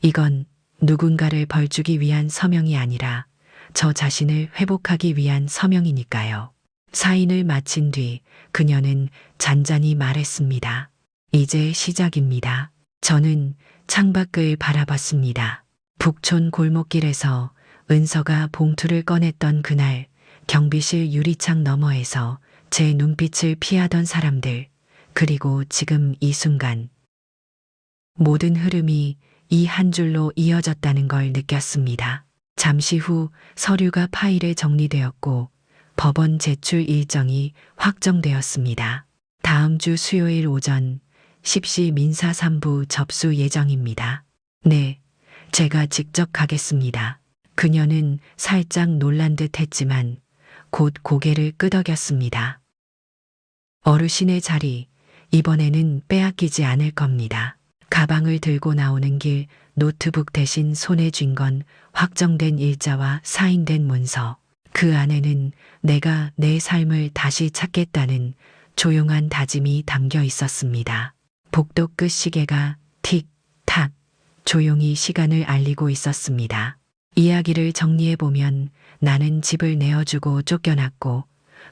이건 누군가를 벌주기 위한 서명이 아니라 저 자신을 회복하기 위한 서명이니까요. 사인을 마친 뒤 그녀는 잔잔히 말했습니다. 이제 시작입니다. 저는 창밖을 바라봤습니다. 북촌 골목길에서 은서가 봉투를 꺼냈던 그날 경비실 유리창 너머에서 제 눈빛을 피하던 사람들, 그리고 지금 이 순간 모든 흐름이 이 한 줄로 이어졌다는 걸 느꼈습니다. 잠시 후 서류가 파일에 정리되었고 법원 제출 일정이 확정되었습니다. 다음 주 수요일 오전 10시 민사 3부 접수 예정입니다. 네, 제가 직접 가겠습니다. 그녀는 살짝 놀란 듯 했지만 곧 고개를 끄덕였습니다. 어르신의 자리, 이번에는 빼앗기지 않을 겁니다. 가방을 들고 나오는 길 노트북 대신 손에 쥔 건 확정된 일자와 사인된 문서. 그 안에는 내가 내 삶을 다시 찾겠다는 조용한 다짐이 담겨 있었습니다. 복도 끝 시계가 틱탁 조용히 시간을 알리고 있었습니다. 이야기를 정리해보면 나는 집을 내어주고 쫓겨났고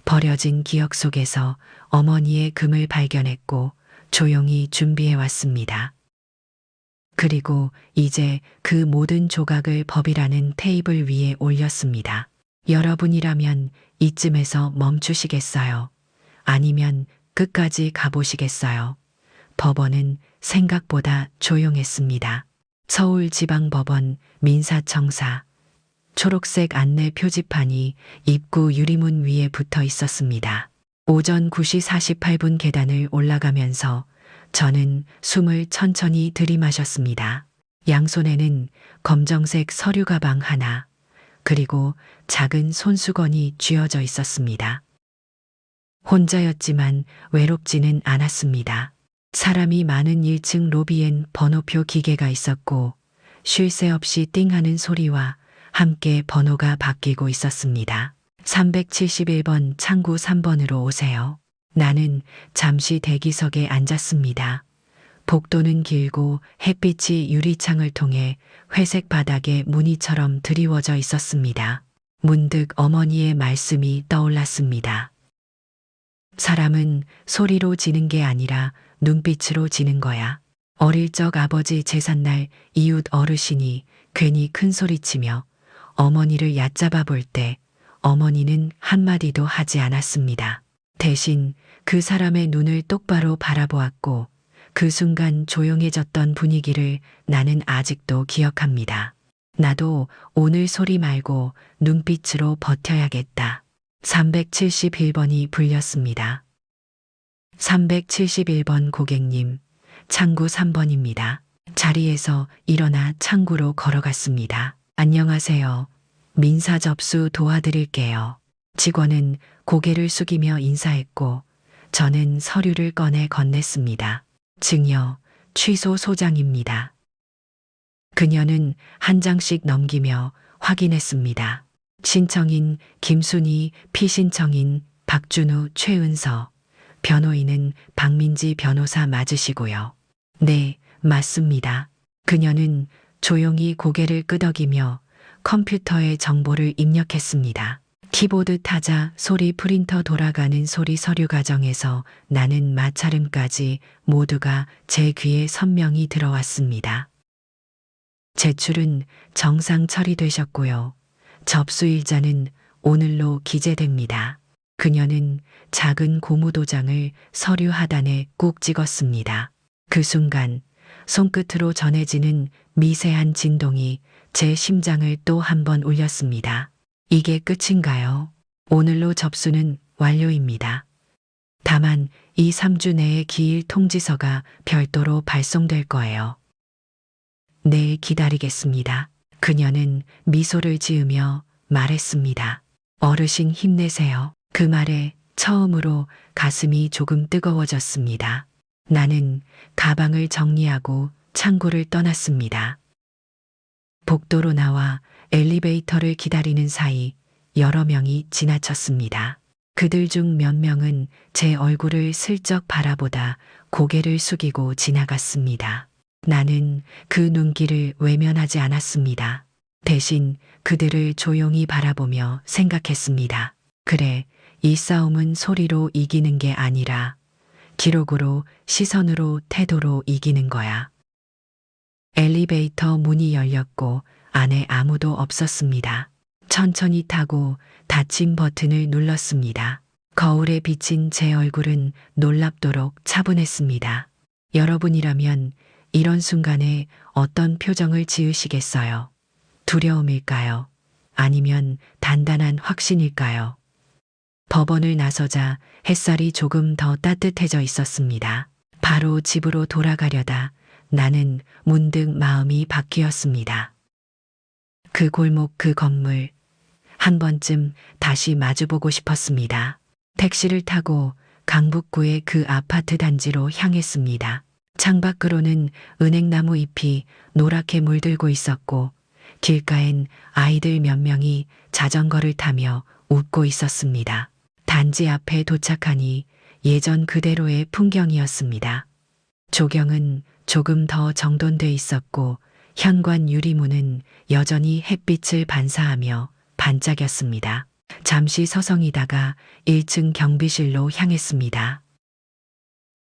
버려진 기억 속에서 어머니의 금을 발견했고 조용히 준비해왔습니다. 그리고 이제 그 모든 조각을 법이라는 테이블 위에 올렸습니다. 여러분이라면 이쯤에서 멈추시겠어요? 아니면 끝까지 가보시겠어요? 법원은 생각보다 조용했습니다. 서울지방법원 민사청사. 초록색 안내 표지판이 입구 유리문 위에 붙어 있었습니다. 오전 9시 48분 계단을 올라가면서 저는 숨을 천천히 들이마셨습니다. 양손에는 검정색 서류 가방 하나, 그리고 작은 손수건이 쥐어져 있었습니다. 혼자였지만 외롭지는 않았습니다. 사람이 많은 1층 로비엔 번호표 기계가 있었고 쉴 새 없이 띵하는 소리와 함께 번호가 바뀌고 있었습니다. 371번 창구 3번으로 오세요. 나는 잠시 대기석에 앉았습니다. 복도는 길고 햇빛이 유리창을 통해 회색 바닥에 무늬처럼 드리워져 있었습니다. 문득 어머니의 말씀이 떠올랐습니다. 사람은 소리로 지는 게 아니라 눈빛으로 지는 거야. 어릴 적 아버지 제삿날 이웃 어르신이 괜히 큰 소리치며 어머니를 얕잡아 볼 때 어머니는 한마디도 하지 않았습니다. 대신 그 사람의 눈을 똑바로 바라보았고 그 순간 조용해졌던 분위기를 나는 아직도 기억합니다. 나도 오늘 소리 말고 눈빛으로 버텨야겠다. 371번이 불렸습니다. 371번 고객님, 창구 3번입니다. 자리에서 일어나 창구로 걸어갔습니다. 안녕하세요. 민사 접수 도와드릴게요. 직원은 고개를 숙이며 인사했고 저는 서류를 꺼내 건넸습니다. 증여, 취소 소장입니다. 그녀는 한 장씩 넘기며 확인했습니다. 신청인 김순희, 피신청인 박준우, 최은서, 변호인은 박민지 변호사 맞으시고요. 네, 맞습니다. 그녀는 조용히 고개를 끄덕이며 컴퓨터에 정보를 입력했습니다. 키보드 타자 소리, 프린터 돌아가는 소리, 서류 과정에서 나는 마찰음까지 모두가 제 귀에 선명히 들어왔습니다. 제출은 정상 처리되셨고요. 접수일자는 오늘로 기재됩니다. 그녀는 작은 고무도장을 서류 하단에 꾹 찍었습니다. 그 순간 손끝으로 전해지는 미세한 진동이 제 심장을 또 한 번 울렸습니다. 이게 끝인가요? 오늘로 접수는 완료입니다. 다만 2, 3주 내에 기일 통지서가 별도로 발송될 거예요. 내일 기다리겠습니다. 그녀는 미소를 지으며 말했습니다. 어르신 힘내세요. 그 말에 처음으로 가슴이 조금 뜨거워졌습니다. 나는 가방을 정리하고 창구를 떠났습니다. 복도로 나와 엘리베이터를 기다리는 사이 여러 명이 지나쳤습니다. 그들 중 몇 명은 제 얼굴을 슬쩍 바라보다 고개를 숙이고 지나갔습니다. 나는 그 눈길을 외면하지 않았습니다. 대신 그들을 조용히 바라보며 생각했습니다. 그래, 이 싸움은 소리로 이기는 게 아니라 기록으로, 시선으로, 태도로 이기는 거야. 엘리베이터 문이 열렸고 안에 아무도 없었습니다. 천천히 타고 닫힌 버튼을 눌렀습니다. 거울에 비친 제 얼굴은 놀랍도록 차분했습니다. 여러분이라면 이런 순간에 어떤 표정을 지으시겠어요? 두려움일까요? 아니면 단단한 확신일까요? 법원을 나서자 햇살이 조금 더 따뜻해져 있었습니다. 바로 집으로 돌아가려다 나는 문득 마음이 바뀌었습니다. 그 골목, 그 건물, 한 번쯤 다시 마주보고 싶었습니다. 택시를 타고 강북구의 그 아파트 단지로 향했습니다. 창밖으로는 은행나무 잎이 노랗게 물들고 있었고 길가엔 아이들 몇 명이 자전거를 타며 웃고 있었습니다. 단지 앞에 도착하니 예전 그대로의 풍경이었습니다. 조경은 조금 더 정돈돼 있었고 현관 유리문은 여전히 햇빛을 반사하며 반짝였습니다. 잠시 서성이다가 1층 경비실로 향했습니다.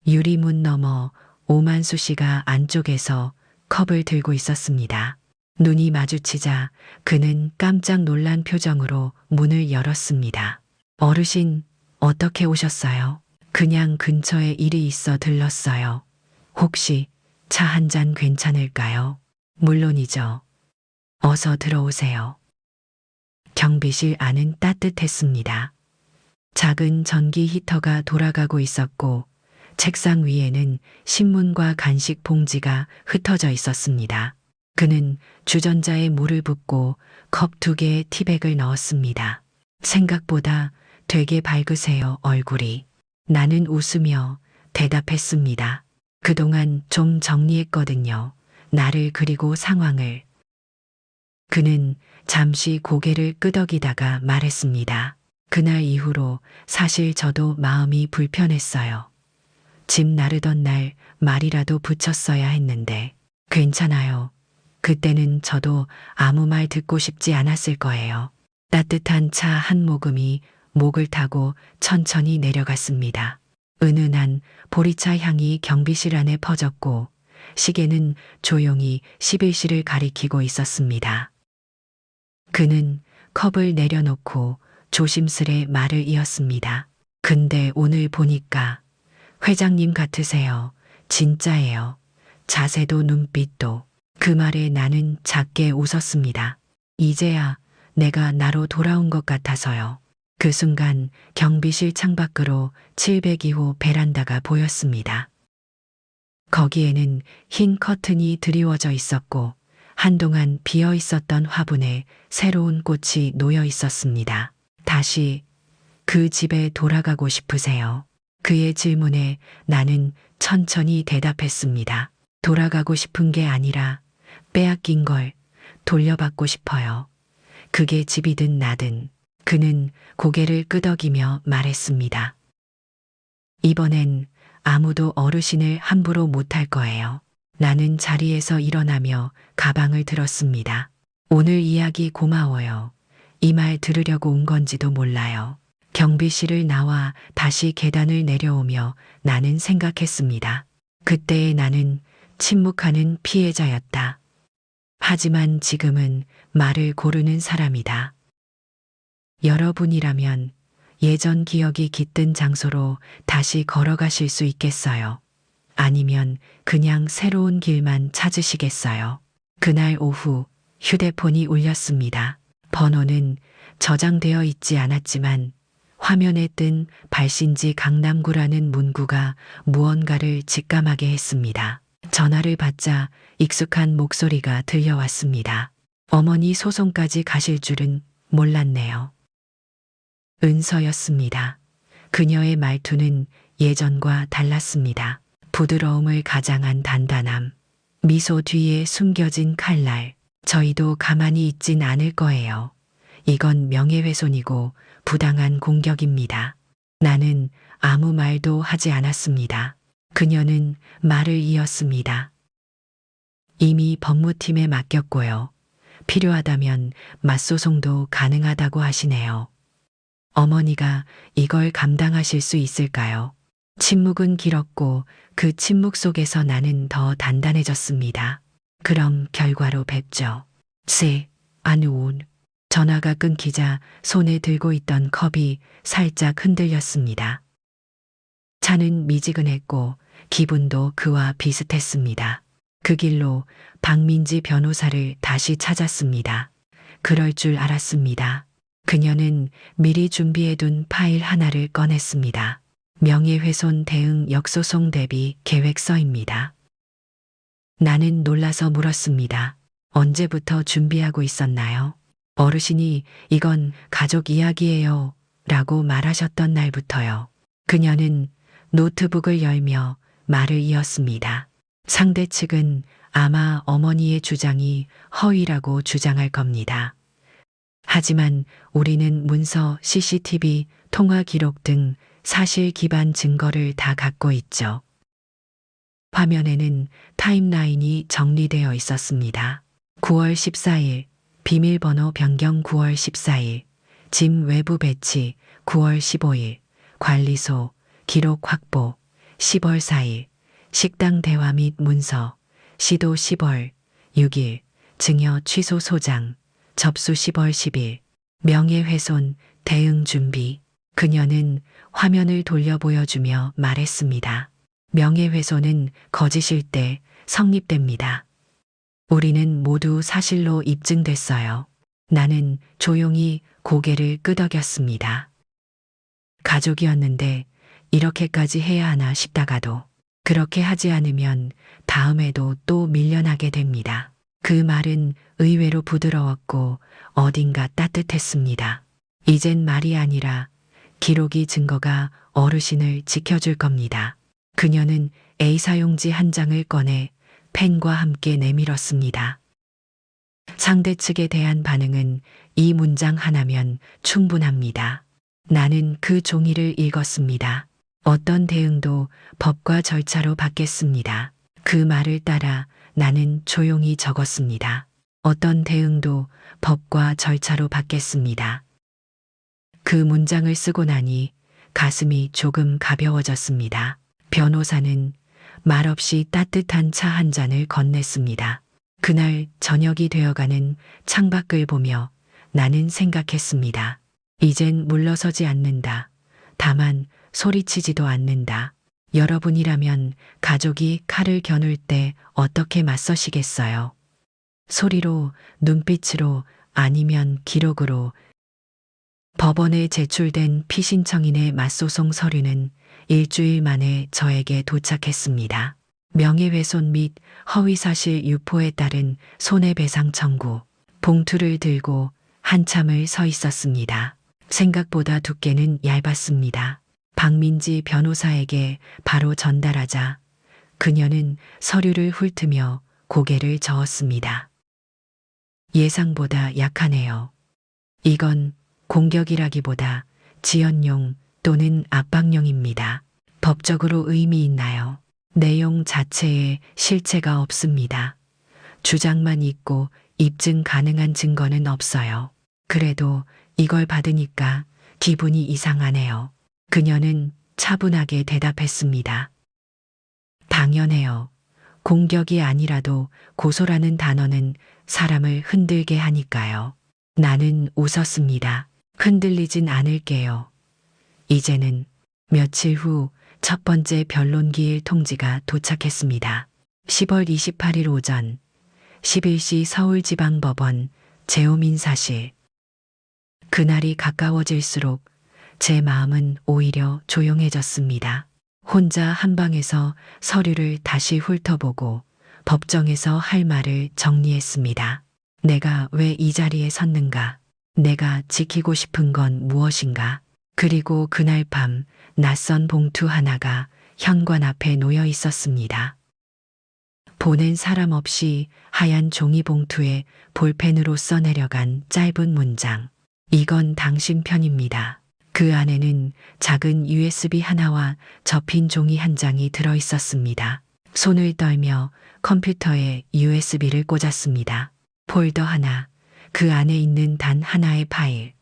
유리문 너머 오만수 씨가 안쪽에서 컵을 들고 있었습니다. 눈이 마주치자 그는 깜짝 놀란 표정으로 문을 열었습니다. 어르신, 어떻게 오셨어요? 그냥 근처에 일이 있어 들렀어요. 혹시 차 한 잔 괜찮을까요? 물론이죠. 어서 들어오세요. 경비실 안은 따뜻했습니다. 작은 전기 히터가 돌아가고 있었고 책상 위에는 신문과 간식 봉지가 흩어져 있었습니다. 그는 주전자에 물을 붓고 컵 2개에 티백을 넣었습니다. 생각보다 되게 밝으세요, 얼굴이. 나는 웃으며 대답했습니다. 그동안 좀 정리했거든요. 나를 그리고 상황을. 그는 잠시 고개를 끄덕이다가 말했습니다. 그날 이후로 사실 저도 마음이 불편했어요. 집 나르던 날 말이라도 붙였어야 했는데 괜찮아요. 그때는 저도 아무 말 듣고 싶지 않았을 거예요. 따뜻한 차 한 모금이 목을 타고 천천히 내려갔습니다. 은은한 보리차 향이 경비실 안에 퍼졌고 시계는 조용히 11시를 가리키고 있었습니다. 그는 컵을 내려놓고 조심스레 말을 이었습니다. 근데 오늘 보니까 회장님 같으세요. 진짜예요. 자세도 눈빛도. 그 말에 나는 작게 웃었습니다. 이제야 내가 나로 돌아온 것 같아서요. 그 순간 경비실 창밖으로 702호 베란다가 보였습니다. 거기에는 흰 커튼이 드리워져 있었고 한동안 비어 있었던 화분에 새로운 꽃이 놓여 있었습니다. 다시 그 집에 돌아가고 싶으세요? 그의 질문에 나는 천천히 대답했습니다. 돌아가고 싶은 게 아니라 빼앗긴 걸 돌려받고 싶어요. 그게 집이든 나든. 그는 고개를 끄덕이며 말했습니다. 이번엔 아무도 어르신을 함부로 못할 거예요. 나는 자리에서 일어나며 가방을 들었습니다. 오늘 이야기 고마워요. 이 말 들으려고 온 건지도 몰라요. 경비실을 나와 다시 계단을 내려오며 나는 생각했습니다. 그때의 나는 침묵하는 피해자였다. 하지만 지금은 말을 고르는 사람이다. 여러분이라면 예전 기억이 깃든 장소로 다시 걸어가실 수 있겠어요? 아니면 그냥 새로운 길만 찾으시겠어요? 그날 오후 휴대폰이 울렸습니다. 번호는 저장되어 있지 않았지만 화면에 뜬 발신지 강남구라는 문구가 무언가를 직감하게 했습니다. 전화를 받자 익숙한 목소리가 들려왔습니다. 어머니 소송까지 가실 줄은 몰랐네요. 은서였습니다. 그녀의 말투는 예전과 달랐습니다. 부드러움을 가장한 단단함, 미소 뒤에 숨겨진 칼날. 저희도 가만히 있진 않을 거예요. 이건 명예훼손이고 부당한 공격입니다. 나는 아무 말도 하지 않았습니다. 그녀는 말을 이었습니다. 이미 법무팀에 맡겼고요. 필요하다면 맞소송도 가능하다고 하시네요. 어머니가 이걸 감당하실 수 있을까요? 침묵은 길었고 그 침묵 속에서 나는 더 단단해졌습니다. 그럼 결과로 뵙죠. 안우온. 전화가 끊기자 손에 들고 있던 컵이 살짝 흔들렸습니다. 차는 미지근했고 기분도 그와 비슷했습니다. 그 길로 박민지 변호사를 다시 찾았습니다. 그럴 줄 알았습니다. 그녀는 미리 준비해둔 파일 하나를 꺼냈습니다. 명예훼손 대응 역소송 대비 계획서입니다. 나는 놀라서 물었습니다. 언제부터 준비하고 있었나요? 어르신이 이건 가족 이야기예요 라고 말하셨던 날부터요. 그녀는 노트북을 열며 말을 이었습니다. 상대 측은 아마 어머니의 주장이 허위라고 주장할 겁니다. 하지만 우리는 문서, CCTV, 통화 기록 등 사실 기반 증거를 다 갖고 있죠. 화면에는 타임라인이 정리되어 있었습니다. 9월 14일, 비밀번호 변경 9월 14일, 짐 외부 배치 9월 15일, 관리소, 기록 확보 10월 4일, 식당 대화 및 문서, 시도 10월 6일, 증여 취소 소장, 접수 10월 10일, 명예훼손 대응 준비. 그녀는 화면을 돌려 보여주며 말했습니다. 명예훼손은 거짓일 때 성립됩니다. 우리는 모두 사실로 입증됐어요. 나는 조용히 고개를 끄덕였습니다. 가족이었는데 이렇게까지 해야 하나 싶다가도 그렇게 하지 않으면 다음에도 또 밀려나게 됩니다. 그 말은 의외로 부드러웠고 어딘가 따뜻했습니다. 이젠 말이 아니라 기록이 증거가 어르신을 지켜줄 겁니다. 그녀는 A사용지 한 장을 꺼내 펜과 함께 내밀었습니다. 상대 측에 대한 반응은 이 문장 하나면 충분합니다. 나는 그 종이를 읽었습니다. 어떤 대응도 법과 절차로 받겠습니다. 그 말을 따라 나는 조용히 적었습니다. 어떤 대응도 법과 절차로 받겠습니다. 그 문장을 쓰고 나니 가슴이 조금 가벼워졌습니다. 변호사는 말없이 따뜻한 차 한 잔을 건넸습니다. 그날 저녁이 되어가는 창밖을 보며 나는 생각했습니다. 이젠 물러서지 않는다. 다만 소리치지도 않는다. 여러분이라면 가족이 칼을 겨눌 때 어떻게 맞서시겠어요? 소리로, 눈빛으로, 아니면 기록으로. 법원에 제출된 피신청인의 맞소송 서류는 일주일 만에 저에게 도착했습니다. 명예훼손 및 허위사실 유포에 따른 손해배상 청구. 봉투를 들고 한참을 서 있었습니다. 생각보다 두께는 얇았습니다. 박민지 변호사에게 바로 전달하자 그녀는 서류를 훑으며 고개를 저었습니다. 예상보다 약하네요. 이건 공격이라기보다 지연용 또는 압박용입니다. 법적으로 의미 있나요? 내용 자체에 실체가 없습니다. 주장만 있고 입증 가능한 증거는 없어요. 그래도 이걸 받으니까 기분이 이상하네요. 그녀는 차분하게 대답했습니다. 당연해요. 공격이 아니라도 고소라는 단어는 사람을 흔들게 하니까요. 나는 웃었습니다. 흔들리진 않을게요. 이제는 며칠 후 첫 번째 변론기일 통지가 도착했습니다. 10월 28일 오전 11시 서울지방법원 재호민사실. 그날이 가까워질수록 제 마음은 오히려 조용해졌습니다. 혼자 한방에서 서류를 다시 훑어보고 법정에서 할 말을 정리했습니다. 내가 왜 이 자리에 섰는가? 내가 지키고 싶은 건 무엇인가? 그리고 그날 밤 낯선 봉투 하나가 현관 앞에 놓여 있었습니다. 보낸 사람 없이 하얀 종이 봉투에 볼펜으로 써내려간 짧은 문장. 이건 당신 편입니다. 그 안에는 작은 USB 하나와 접힌 종이 한 장이 들어 있었습니다. 손을 떨며 컴퓨터에 USB를 꽂았습니다. 폴더 하나, 그 안에 있는 단 하나의 파일.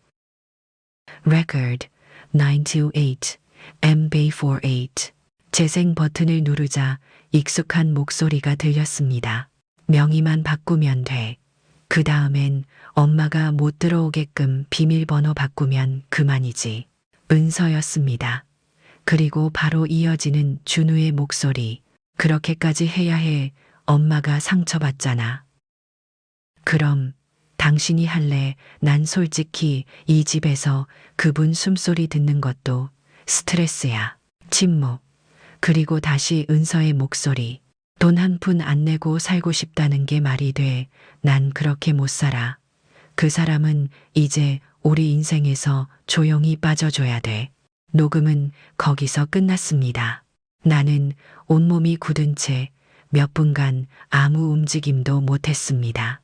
Record 928 MB48. 재생 버튼을 누르자 익숙한 목소리가 들렸습니다. 명의만 바꾸면 돼. 그 다음엔 엄마가 못 들어오게끔 비밀번호 바꾸면 그만이지. 은서였습니다. 그리고 바로 이어지는 준우의 목소리. 그렇게까지 해야 해. 엄마가 상처받잖아. 그럼 당신이 할래. 난 솔직히 이 집에서 그분 숨소리 듣는 것도 스트레스야. 침묵. 그리고 다시 은서의 목소리. 돈 한 푼 안 내고 살고 싶다는 게 말이 돼. 난 그렇게 못 살아. 그 사람은 이제 우리 인생에서 조용히 빠져줘야 돼. 녹음은 거기서 끝났습니다. 나는 온몸이 굳은 채 몇 분간 아무 움직임도 못했습니다.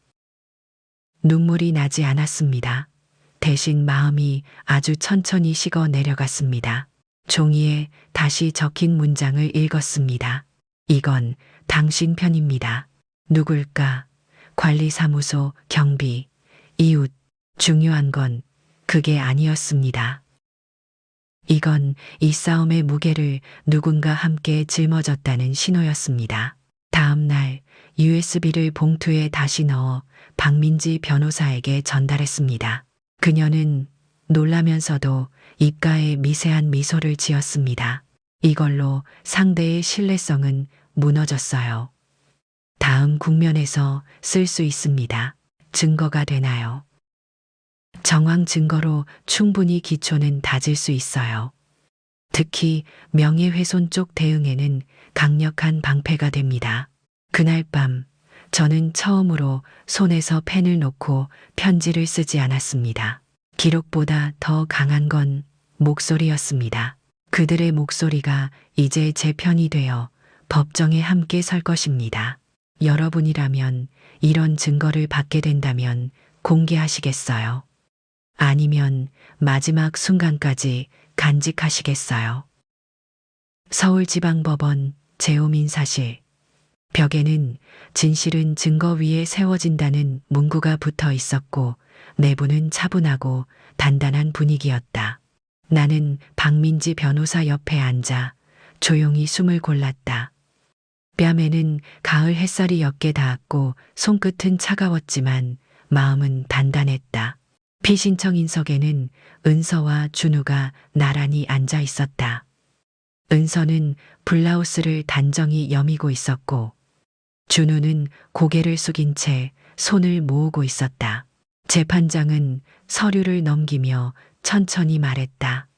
눈물이 나지 않았습니다. 대신 마음이 아주 천천히 식어 내려갔습니다. 종이에 다시 적힌 문장을 읽었습니다. 이건 당신 편입니다. 누굴까? 관리사무소, 경비, 이웃. 중요한 건 그게 아니었습니다. 이건 이 싸움의 무게를 누군가 함께 짊어졌다는 신호였습니다. 다음 날 USB를 봉투에 다시 넣어 박민지 변호사에게 전달했습니다. 그녀는 놀라면서도 입가에 미세한 미소를 지었습니다. 이걸로 상대의 신뢰성은 무너졌어요. 다음 국면에서 쓸 수 있습니다. 증거가 되나요? 정황 증거로 충분히 기초는 다질 수 있어요. 특히 명예훼손 쪽 대응에는 강력한 방패가 됩니다. 그날 밤 저는 처음으로 손에서 펜을 놓고 편지를 쓰지 않았습니다. 기록보다 더 강한 건 목소리였습니다. 그들의 목소리가 이제 제 편이 되어 법정에 함께 설 것입니다. 여러분이라면 이런 증거를 받게 된다면 공개하시겠어요? 아니면 마지막 순간까지 간직하시겠어요? 서울지방법원 재호민사실. 벽에는 진실은 증거 위에 세워진다는 문구가 붙어 있었고 내부는 차분하고 단단한 분위기였다. 나는 박민지 변호사 옆에 앉아 조용히 숨을 골랐다. 뺨에는 가을 햇살이 옅게 닿았고 손끝은 차가웠지만 마음은 단단했다. 피신청 인석에는 은서와 준우가 나란히 앉아 있었다. 은서는 블라우스를 단정히 여미고 있었고 준우는 고개를 숙인 채 손을 모으고 있었다. 재판장은 서류를 넘기며 천천히 말했다.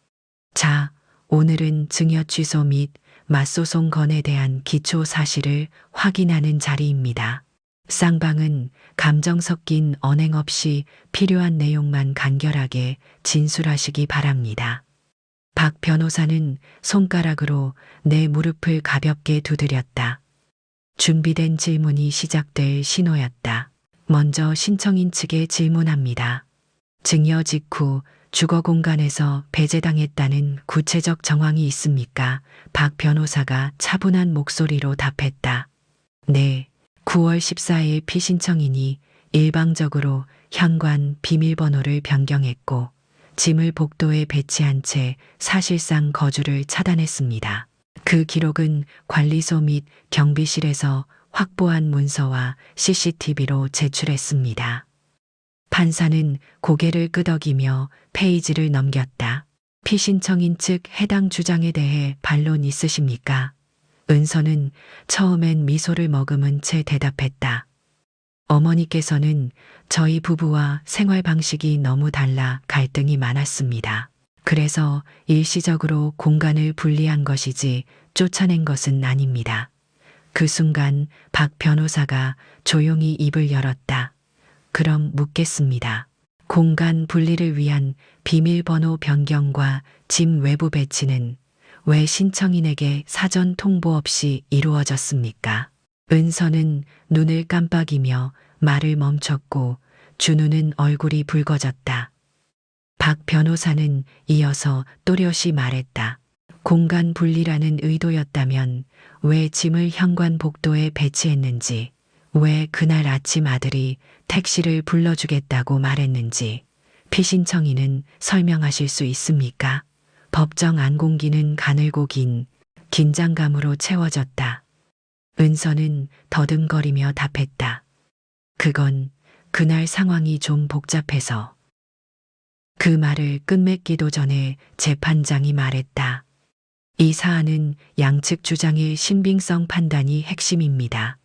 자, 오늘은 증여 취소 및 맞소송 건에 대한 기초 사실을 확인하는 자리입니다. 쌍방은 감정 섞인 언행 없이 필요한 내용만 간결하게 진술하시기 바랍니다. 박 변호사는 손가락으로 내 무릎을 가볍게 두드렸다. 준비된 질문이 시작될 신호였다. 먼저 신청인 측에 질문합니다. 증여 직후 주거 공간에서 배제당했다는 구체적 정황이 있습니까? 박 변호사가 차분한 목소리로 답했다. 네. 9월 14일 피신청인이 일방적으로 현관 비밀번호를 변경했고 짐을 복도에 배치한 채 사실상 거주를 차단했습니다. 그 기록은 관리소 및 경비실에서 확보한 문서와 CCTV로 제출했습니다. 판사는 고개를 끄덕이며 페이지를 넘겼다. 피신청인 측 해당 주장에 대해 반론 있으십니까? 은서는 처음엔 미소를 머금은 채 대답했다. 어머니께서는 저희 부부와 생활 방식이 너무 달라 갈등이 많았습니다. 그래서 일시적으로 공간을 분리한 것이지 쫓아낸 것은 아닙니다. 그 순간 박 변호사가 조용히 입을 열었다. 그럼 묻겠습니다. 공간 분리를 위한 비밀번호 변경과 짐 외부 배치는 왜 신청인에게 사전 통보 없이 이루어졌습니까? 은서는 눈을 깜빡이며 말을 멈췄고 준우는 얼굴이 붉어졌다. 박 변호사는 이어서 또렷이 말했다. 공간 분리라는 의도였다면 왜 짐을 현관 복도에 배치했는지, 왜 그날 아침 아들이 택시를 불러주겠다고 말했는지 피신청인은 설명하실 수 있습니까? 법정 안공기는 가늘고 긴장감으로 채워졌다. 은서는 더듬거리며 답했다. 그건 그날 상황이 좀 복잡해서. 그 말을 끝맺기도 전에 재판장이 말했다. 이 사안은 양측 주장의 신빙성 판단이 핵심입니다.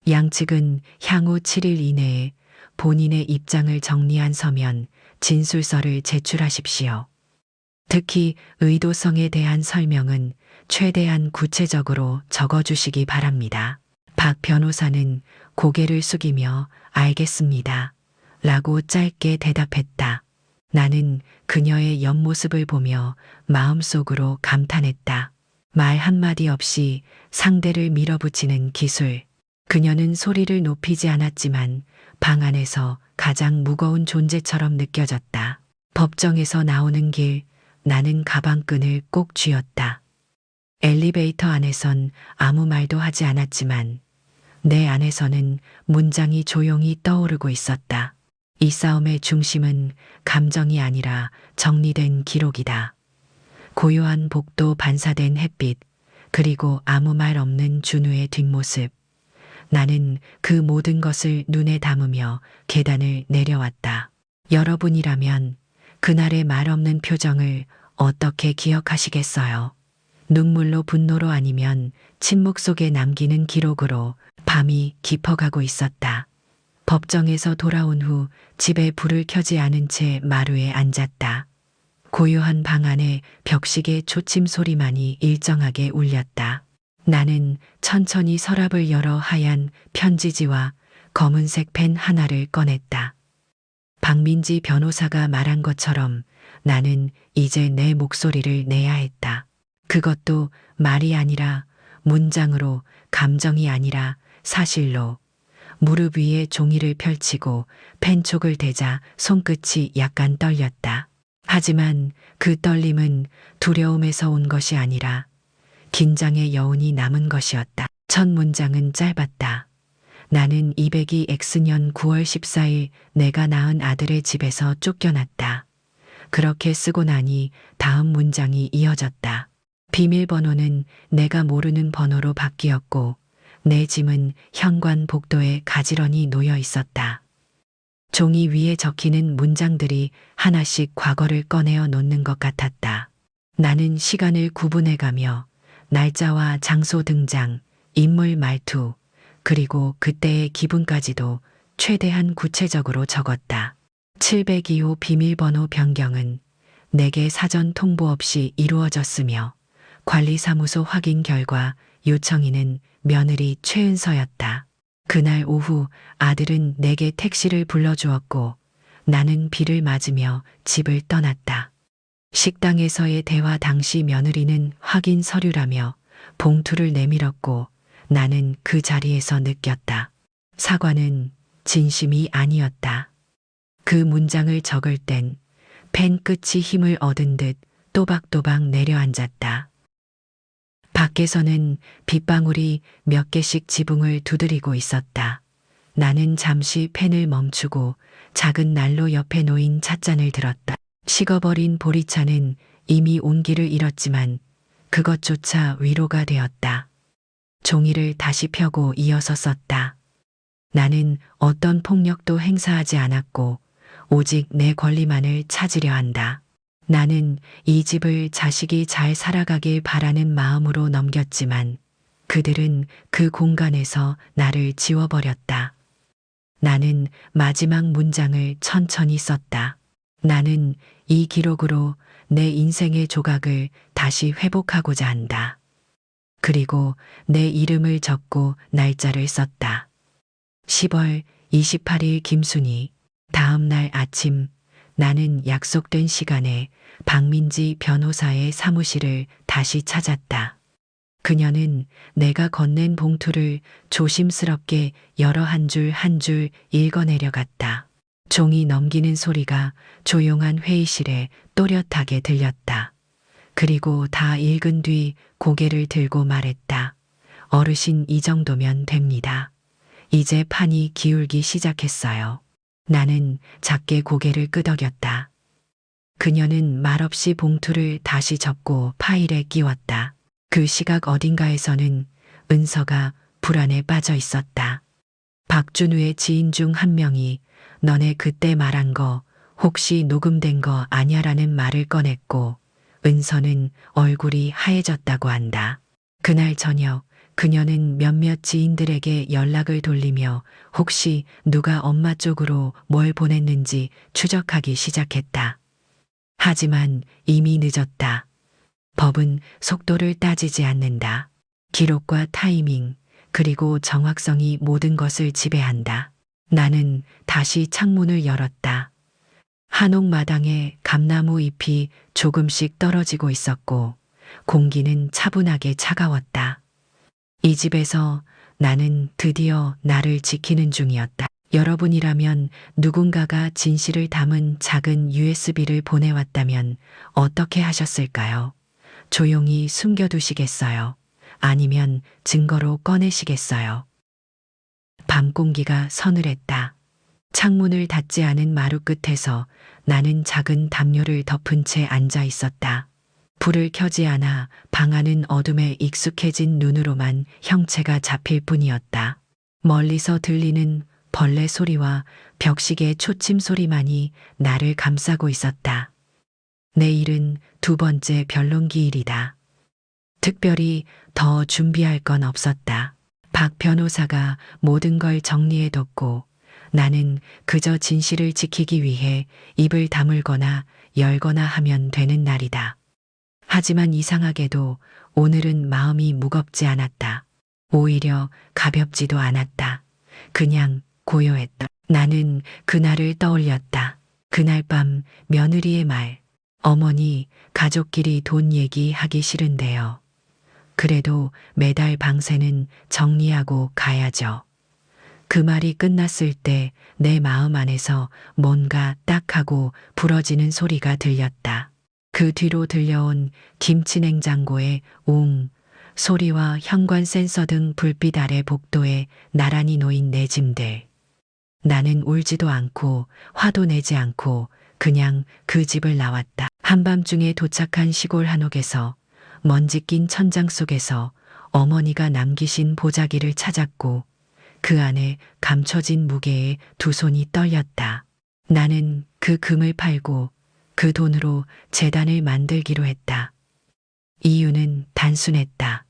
양측은 향후 7일 이내에 본인의 입장을 정리한 서면 진술서를 제출하십시오. 특히 의도성에 대한 설명은 최대한 구체적으로 적어주시기 바랍니다. 박 변호사는 고개를 숙이며 알겠습니다. 라고 짧게 대답했다. 나는 그녀의 옆모습을 보며 마음속으로 감탄했다. 말 한마디 없이 상대를 밀어붙이는 기술. 그녀는 소리를 높이지 않았지만 방 안에서 가장 무거운 존재처럼 느껴졌다. 법정에서 나오는 길, 나는 가방끈을 꼭 쥐었다. 엘리베이터 안에선 아무 말도 하지 않았지만 내 안에서는 문장이 조용히 떠오르고 있었다. 이 싸움의 중심은 감정이 아니라 정리된 기록이다. 고요한 복도 반사된 햇빛, 그리고 아무 말 없는 준우의 뒷모습. 나는 그 모든 것을 눈에 담으며 계단을 내려왔다. 여러분이라면 그날의 말 없는 표정을 어떻게 기억하시겠어요? 눈물로 분노로 아니면 침묵 속에 남기는 기록으로 밤이 깊어가고 있었다. 법정에서 돌아온 후 집에 불을 켜지 않은 채 마루에 앉았다. 고요한 방 안에 벽시계 초침 소리만이 일정하게 울렸다. 나는 천천히 서랍을 열어 하얀 편지지와 검은색 펜 하나를 꺼냈다. 박민지 변호사가 말한 것처럼 나는 이제 내 목소리를 내야 했다. 그것도 말이 아니라 문장으로, 감정이 아니라 사실로. 무릎 위에 종이를 펼치고 펜촉을 대자 손끝이 약간 떨렸다. 하지만 그 떨림은 두려움에서 온 것이 아니라 긴장의 여운이 남은 것이었다. 첫 문장은 짧았다. 나는 202X년 9월 14일 내가 낳은 아들의 집에서 쫓겨났다. 그렇게 쓰고 나니 다음 문장이 이어졌다. 비밀번호는 내가 모르는 번호로 바뀌었고 내 짐은 현관 복도에 가지런히 놓여 있었다. 종이 위에 적히는 문장들이 하나씩 과거를 꺼내어 놓는 것 같았다. 나는 시간을 구분해가며 날짜와 장소 등장, 인물 말투, 그리고 그때의 기분까지도 최대한 구체적으로 적었다. 702호 비밀번호 변경은 내게 사전 통보 없이 이루어졌으며 관리사무소 확인 결과 요청인은 며느리 최은서였다. 그날 오후 아들은 내게 택시를 불러주었고 나는 비를 맞으며 집을 떠났다. 식당에서의 대화 당시 며느리는 확인 서류라며 봉투를 내밀었고 나는 그 자리에서 느꼈다. 사과는 진심이 아니었다. 그 문장을 적을 땐 펜 끝이 힘을 얻은 듯 또박또박 내려앉았다. 밖에서는 빗방울이 몇 개씩 지붕을 두드리고 있었다. 나는 잠시 펜을 멈추고 작은 난로 옆에 놓인 찻잔을 들었다. 식어버린 보리차는 이미 온기를 잃었지만 그것조차 위로가 되었다. 종이를 다시 펴고 이어서 썼다. 나는 어떤 폭력도 행사하지 않았고 오직 내 권리만을 찾으려 한다. 나는 이 집을 자식이 잘 살아가길 바라는 마음으로 넘겼지만 그들은 그 공간에서 나를 지워버렸다. 나는 마지막 문장을 천천히 썼다. 나는 이 기록으로 내 인생의 조각을 다시 회복하고자 한다. 그리고 내 이름을 적고 날짜를 썼다. 10월 28일 김순희. 다음 날 아침 나는 약속된 시간에 박민지 변호사의 사무실을 다시 찾았다. 그녀는 내가 건넨 봉투를 조심스럽게 열어 한 줄 한 줄 읽어내려갔다. 종이 넘기는 소리가 조용한 회의실에 또렷하게 들렸다. 그리고 다 읽은 뒤 고개를 들고 말했다. 어르신, 이 정도면 됩니다. 이제 판이 기울기 시작했어요. 나는 작게 고개를 끄덕였다. 그녀는 말없이 봉투를 다시 접고 파일에 끼웠다. 그 시각 어딘가에서는 은서가 불안에 빠져 있었다. 박준우의 지인 중 한 명이 너네 그때 말한 거 혹시 녹음된 거 아냐라는 말을 꺼냈고 은서는 얼굴이 하얘졌다고 한다. 그날 저녁 그녀는 몇몇 지인들에게 연락을 돌리며 혹시 누가 엄마 쪽으로 뭘 보냈는지 추적하기 시작했다. 하지만 이미 늦었다. 법은 속도를 따지지 않는다. 기록과 타이밍, 그리고 정확성이 모든 것을 지배한다. 나는 다시 창문을 열었다. 한옥마당에 감나무 잎이 조금씩 떨어지고 있었고 공기는 차분하게 차가웠다. 이 집에서 나는 드디어 나를 지키는 중이었다. 여러분이라면 누군가가 진실을 담은 작은 USB를 보내왔다면 어떻게 하셨을까요? 조용히 숨겨두시겠어요? 아니면 증거로 꺼내시겠어요? 밤 공기가 서늘했다. 창문을 닫지 않은 마루 끝에서 나는 작은 담요를 덮은 채 앉아 있었다. 불을 켜지 않아 방 안은 어둠에 익숙해진 눈으로만 형체가 잡힐 뿐이었다. 멀리서 들리는 벌레 소리와 벽시계 초침 소리만이 나를 감싸고 있었다. 내일은 두 번째 변론기일이다. 특별히 더 준비할 건 없었다. 박 변호사가 모든 걸 정리해뒀고 나는 그저 진실을 지키기 위해 입을 다물거나 열거나 하면 되는 날이다. 하지만 이상하게도 오늘은 마음이 무겁지 않았다. 오히려 가볍지도 않았다. 그냥 고요했다. 나는 그날을 떠올렸다. 그날 밤 며느리의 말. 어머니, 가족끼리 돈 얘기하기 싫은데요. 그래도 매달 방세는 정리하고 가야죠. 그 말이 끝났을 때 내 마음 안에서 뭔가 딱하고 부러지는 소리가 들렸다. 그 뒤로 들려온 김치냉장고의 웅 소리와 현관 센서 등 불빛 아래 복도에 나란히 놓인 내 짐들. 나는 울지도 않고 화도 내지 않고 그냥 그 집을 나왔다. 한밤중에 도착한 시골 한옥에서 먼지 낀 천장 속에서 어머니가 남기신 보자기를 찾았고 그 안에 감춰진 무게에 두 손이 떨렸다. 나는 그 금을 팔고 그 돈으로 재단을 만들기로 했다. 이유는 단순했다.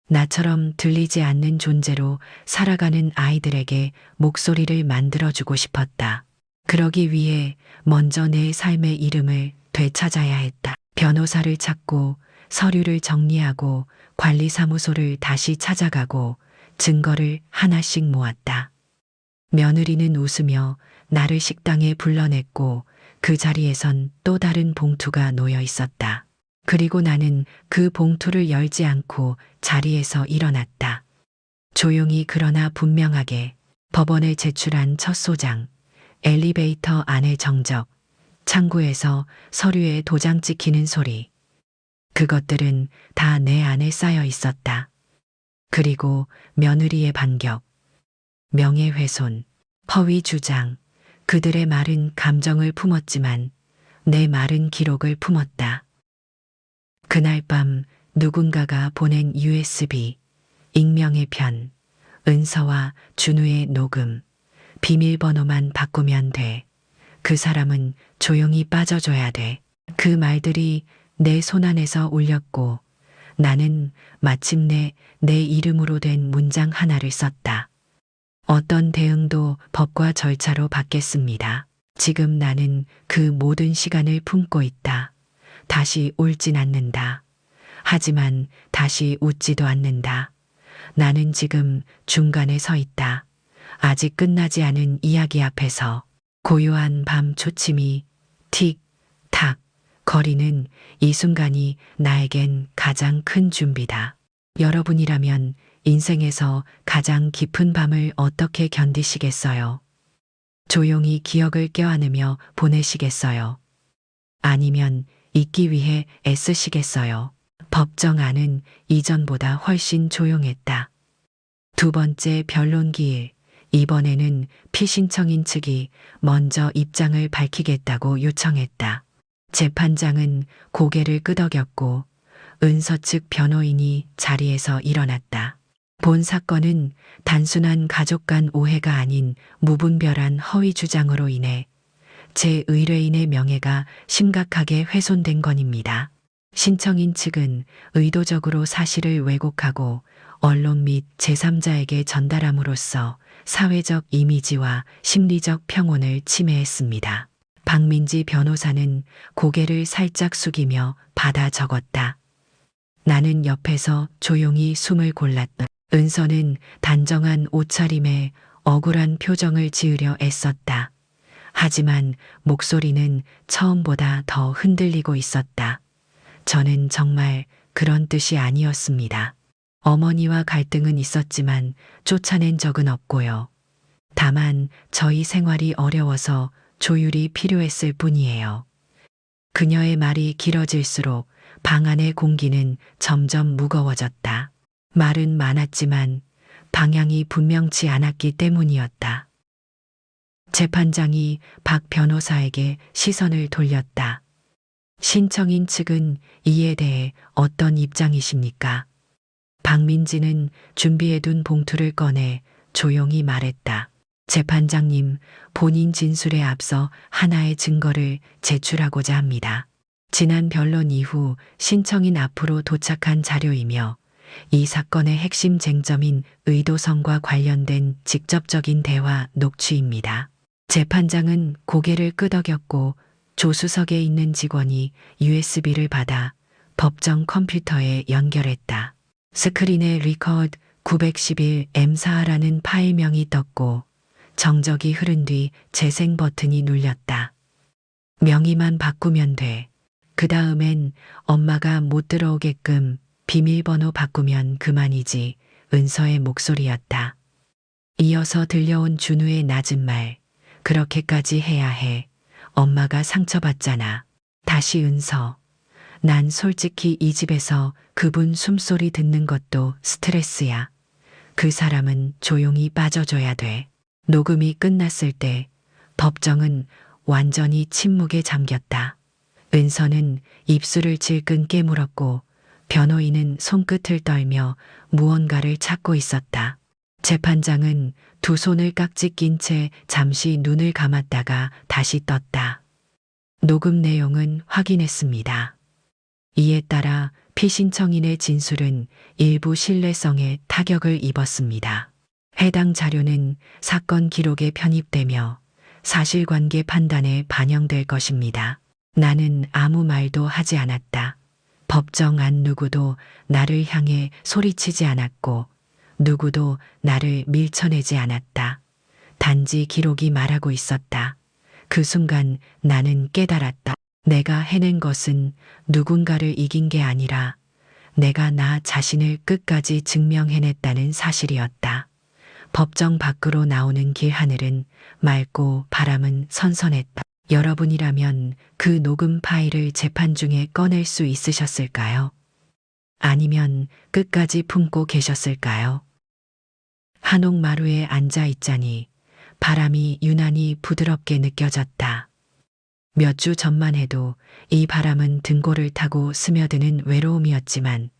나처럼 들리지 않는 존재로 살아가는 아이들에게 목소리를 만들어주고 싶었다. 그러기 위해 먼저 내 삶의 이름을 되찾아야 했다. 변호사를 찾고 서류를 정리하고 관리사무소를 다시 찾아가고 증거를 하나씩 모았다. 며느리는 웃으며 나를 식당에 불러냈고 그 자리에선 또 다른 봉투가 놓여 있었다. 그리고 나는 그 봉투를 열지 않고 자리에서 일어났다. 조용히 그러나 분명하게 법원에 제출한 첫 소장, 엘리베이터 안의 정적, 창구에서 서류에 도장 찍히는 소리. 그것들은 다 내 안에 쌓여 있었다. 그리고 며느리의 반격, 명예훼손, 허위 주장, 그들의 말은 감정을 품었지만 내 말은 기록을 품었다. 그날 밤 누군가가 보낸 USB, 익명의 편, 은서와 준우의 녹음, 비밀번호만 바꾸면 돼. 그 사람은 조용히 빠져줘야 돼. 그 말들이 내 손안에서 울렸고 나는 마침내 내 이름으로 된 문장 하나를 썼다. 어떤 대응도 법과 절차로 받겠습니다. 지금 나는 그 모든 시간을 품고 있다. 다시 울진 않는다. 하지만 다시 웃지도 않는다. 나는 지금 중간에 서 있다. 아직 끝나지 않은 이야기 앞에서 고요한 밤 초침이 틱, 탁 거리는 이 순간이 나에겐 가장 큰 준비다. 여러분이라면 인생에서 가장 깊은 밤을 어떻게 견디시겠어요? 조용히 기억을 껴안으며 보내시겠어요? 아니면 잊기 위해 애쓰시겠어요? 법정 안은 이전보다 훨씬 조용했다. 두 번째 변론기일, 이번에는 피신청인 측이 먼저 입장을 밝히겠다고 요청했다. 재판장은 고개를 끄덕였고 은서 측 변호인이 자리에서 일어났다. 본 사건은 단순한 가족 간 오해가 아닌 무분별한 허위 주장으로 인해 제 의뢰인의 명예가 심각하게 훼손된 건입니다. 신청인 측은 의도적으로 사실을 왜곡하고 언론 및 제3자에게 전달함으로써 사회적 이미지와 심리적 평온을 침해했습니다. 박민지 변호사는 고개를 살짝 숙이며 받아 적었다. 나는 옆에서 조용히 숨을 골랐다. 은서는 단정한 옷차림에 억울한 표정을 지으려 애썼다. 하지만 목소리는 처음보다 더 흔들리고 있었다. 저는 정말 그런 뜻이 아니었습니다. 어머니와 갈등은 있었지만 쫓아낸 적은 없고요. 다만 저희 생활이 어려워서 조율이 필요했을 뿐이에요. 그녀의 말이 길어질수록 방 안의 공기는 점점 무거워졌다. 말은 많았지만 방향이 분명치 않았기 때문이었다. 재판장이 박 변호사에게 시선을 돌렸다. 신청인 측은 이에 대해 어떤 입장이십니까? 박민지는 준비해둔 봉투를 꺼내 조용히 말했다. 재판장님, 본인 진술에 앞서 하나의 증거를 제출하고자 합니다. 지난 변론 이후 신청인 앞으로 도착한 자료이며 이 사건의 핵심 쟁점인 의도성과 관련된 직접적인 대화 녹취입니다. 재판장은 고개를 끄덕였고 조수석에 있는 직원이 USB를 받아 법정 컴퓨터에 연결했다. 스크린에 리커드 911 M4라는 파일명이 떴고 정적이 흐른 뒤 재생 버튼이 눌렸다. 명의만 바꾸면 돼. 그 다음엔 엄마가 못 들어오게끔 비밀번호 바꾸면 그만이지. 은서의 목소리였다. 이어서 들려온 준우의 낮은 말. 그렇게까지 해야 해. 엄마가 상처받잖아. 다시 은서. 난 솔직히 이 집에서 그분 숨소리 듣는 것도 스트레스야. 그 사람은 조용히 빠져줘야 돼. 녹음이 끝났을 때 법정은 완전히 침묵에 잠겼다. 은서는 입술을 질끈 깨물었고 변호인은 손끝을 떨며 무언가를 찾고 있었다. 재판장은 두 손을 깍지 낀 채 잠시 눈을 감았다가 다시 떴다. 녹음 내용은 확인했습니다. 이에 따라 피신청인의 진술은 일부 신뢰성에 타격을 입었습니다. 해당 자료는 사건 기록에 편입되며 사실관계 판단에 반영될 것입니다. 나는 아무 말도 하지 않았다. 법정 안 누구도 나를 향해 소리치지 않았고 누구도 나를 밀쳐내지 않았다. 단지 기록이 말하고 있었다. 그 순간 나는 깨달았다. 내가 해낸 것은 누군가를 이긴 게 아니라 내가 나 자신을 끝까지 증명해냈다는 사실이었다. 법정 밖으로 나오는 길 하늘은 맑고 바람은 선선했다. 여러분이라면 그 녹음 파일을 재판 중에 꺼낼 수 있으셨을까요? 아니면 끝까지 품고 계셨을까요? 한옥마루에 앉아 있자니 바람이 유난히 부드럽게 느껴졌다. 몇 주 전만 해도 이 바람은 등골을 타고 스며드는 외로움이었지만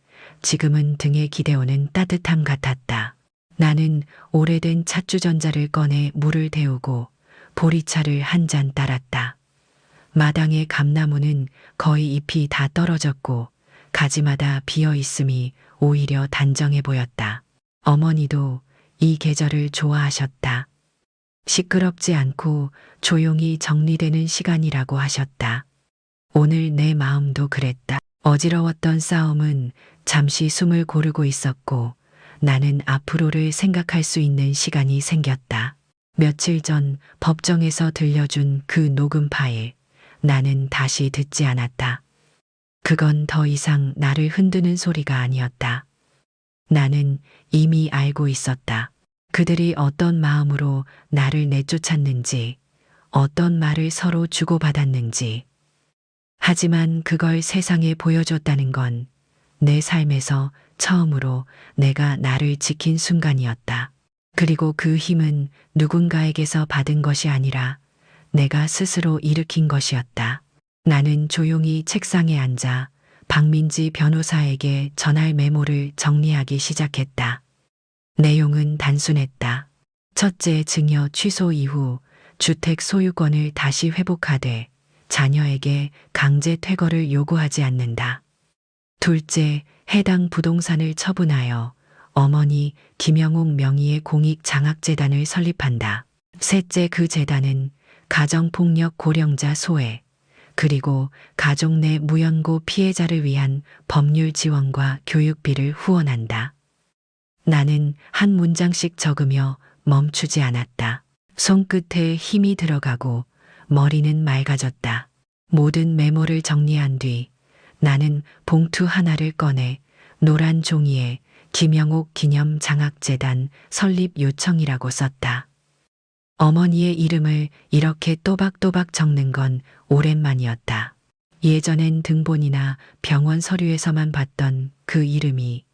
지금은 등에 기대오는 따뜻함 같았다. 나는 오래된 찻주전자를 꺼내 물을 데우고 보리차를 한 잔 따랐다. 마당의 감나무는 거의 잎이 다 떨어졌고 가지마다 비어 있음이 오히려 단정해 보였다. 어머니도 이 계절을 좋아하셨다. 시끄럽지 않고 조용히 정리되는 시간이라고 하셨다. 오늘 내 마음도 그랬다. 어지러웠던 싸움은 잠시 숨을 고르고 있었고 나는 앞으로를 생각할 수 있는 시간이 생겼다. 며칠 전 법정에서 들려준 그 녹음 파일, 나는 다시 듣지 않았다. 그건 더 이상 나를 흔드는 소리가 아니었다. 나는 이미 알고 있었다. 그들이 어떤 마음으로 나를 내쫓았는지, 어떤 말을 서로 주고받았는지. 하지만 그걸 세상에 보여줬다는 건 내 삶에서 처음으로 내가 나를 지킨 순간이었다. 그리고 그 힘은 누군가에게서 받은 것이 아니라 내가 스스로 일으킨 것이었다. 나는 조용히 책상에 앉아 박민지 변호사에게 전할 메모를 정리하기 시작했다. 내용은 단순했다. 첫째, 증여 취소 이후 주택 소유권을 다시 회복하되 자녀에게 강제 퇴거를 요구하지 않는다. 둘째, 해당 부동산을 처분하여 어머니 김영옥 명의의 공익장학재단을 설립한다. 셋째, 그 재단은 가정폭력 고령자 소외, 그리고 가족 내 무연고 피해자를 위한 법률 지원과 교육비를 후원한다. 나는 한 문장씩 적으며 멈추지 않았다. 손끝에 힘이 들어가고 머리는 맑아졌다. 모든 메모를 정리한 뒤 나는 봉투 하나를 꺼내 노란 종이에 김영옥 기념 장학재단 설립 요청이라고 썼다. 어머니의 이름을 이렇게 또박또박 적는 건 오랜만이었다. 예전엔 등본이나 병원 서류에서만 봤던 그 이름이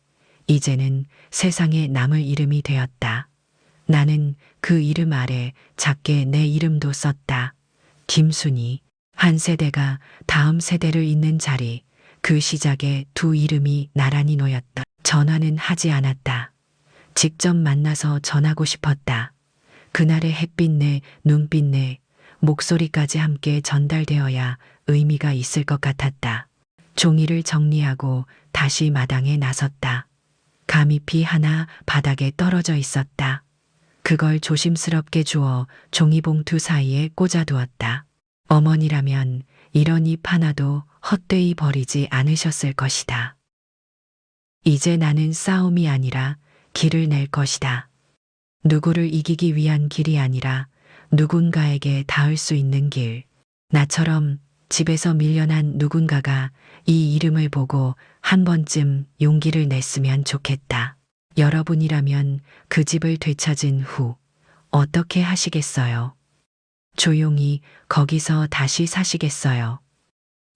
이제는 세상에 남을 이름이 되었다. 나는 그 이름 아래 작게 내 이름도 썼다. 김순희. 한 세대가 다음 세대를 잇는 자리, 그 시작에 두 이름이 나란히 놓였다. 전화는 하지 않았다. 직접 만나서 전하고 싶었다. 그날의 햇빛 내, 눈빛 내, 목소리까지 함께 전달되어야 의미가 있을 것 같았다. 종이를 정리하고 다시 마당에 나섰다. 가미피 하나 바닥에 떨어져 있었다. 그걸 조심스럽게 주워 종이봉투 사이에 꽂아두었다. 어머니라면 이런 잎 하나도 헛되이 버리지 않으셨을 것이다. 이제 나는 싸움이 아니라 길을 낼 것이다. 누구를 이기기 위한 길이 아니라 누군가에게 닿을 수 있는 길. 나처럼 집에서 밀려난 누군가가 이 이름을 보고 한 번쯤 용기를 냈으면 좋겠다. 여러분이라면 그 집을 되찾은 후 어떻게 하시겠어요? 조용히 거기서 다시 사시겠어요?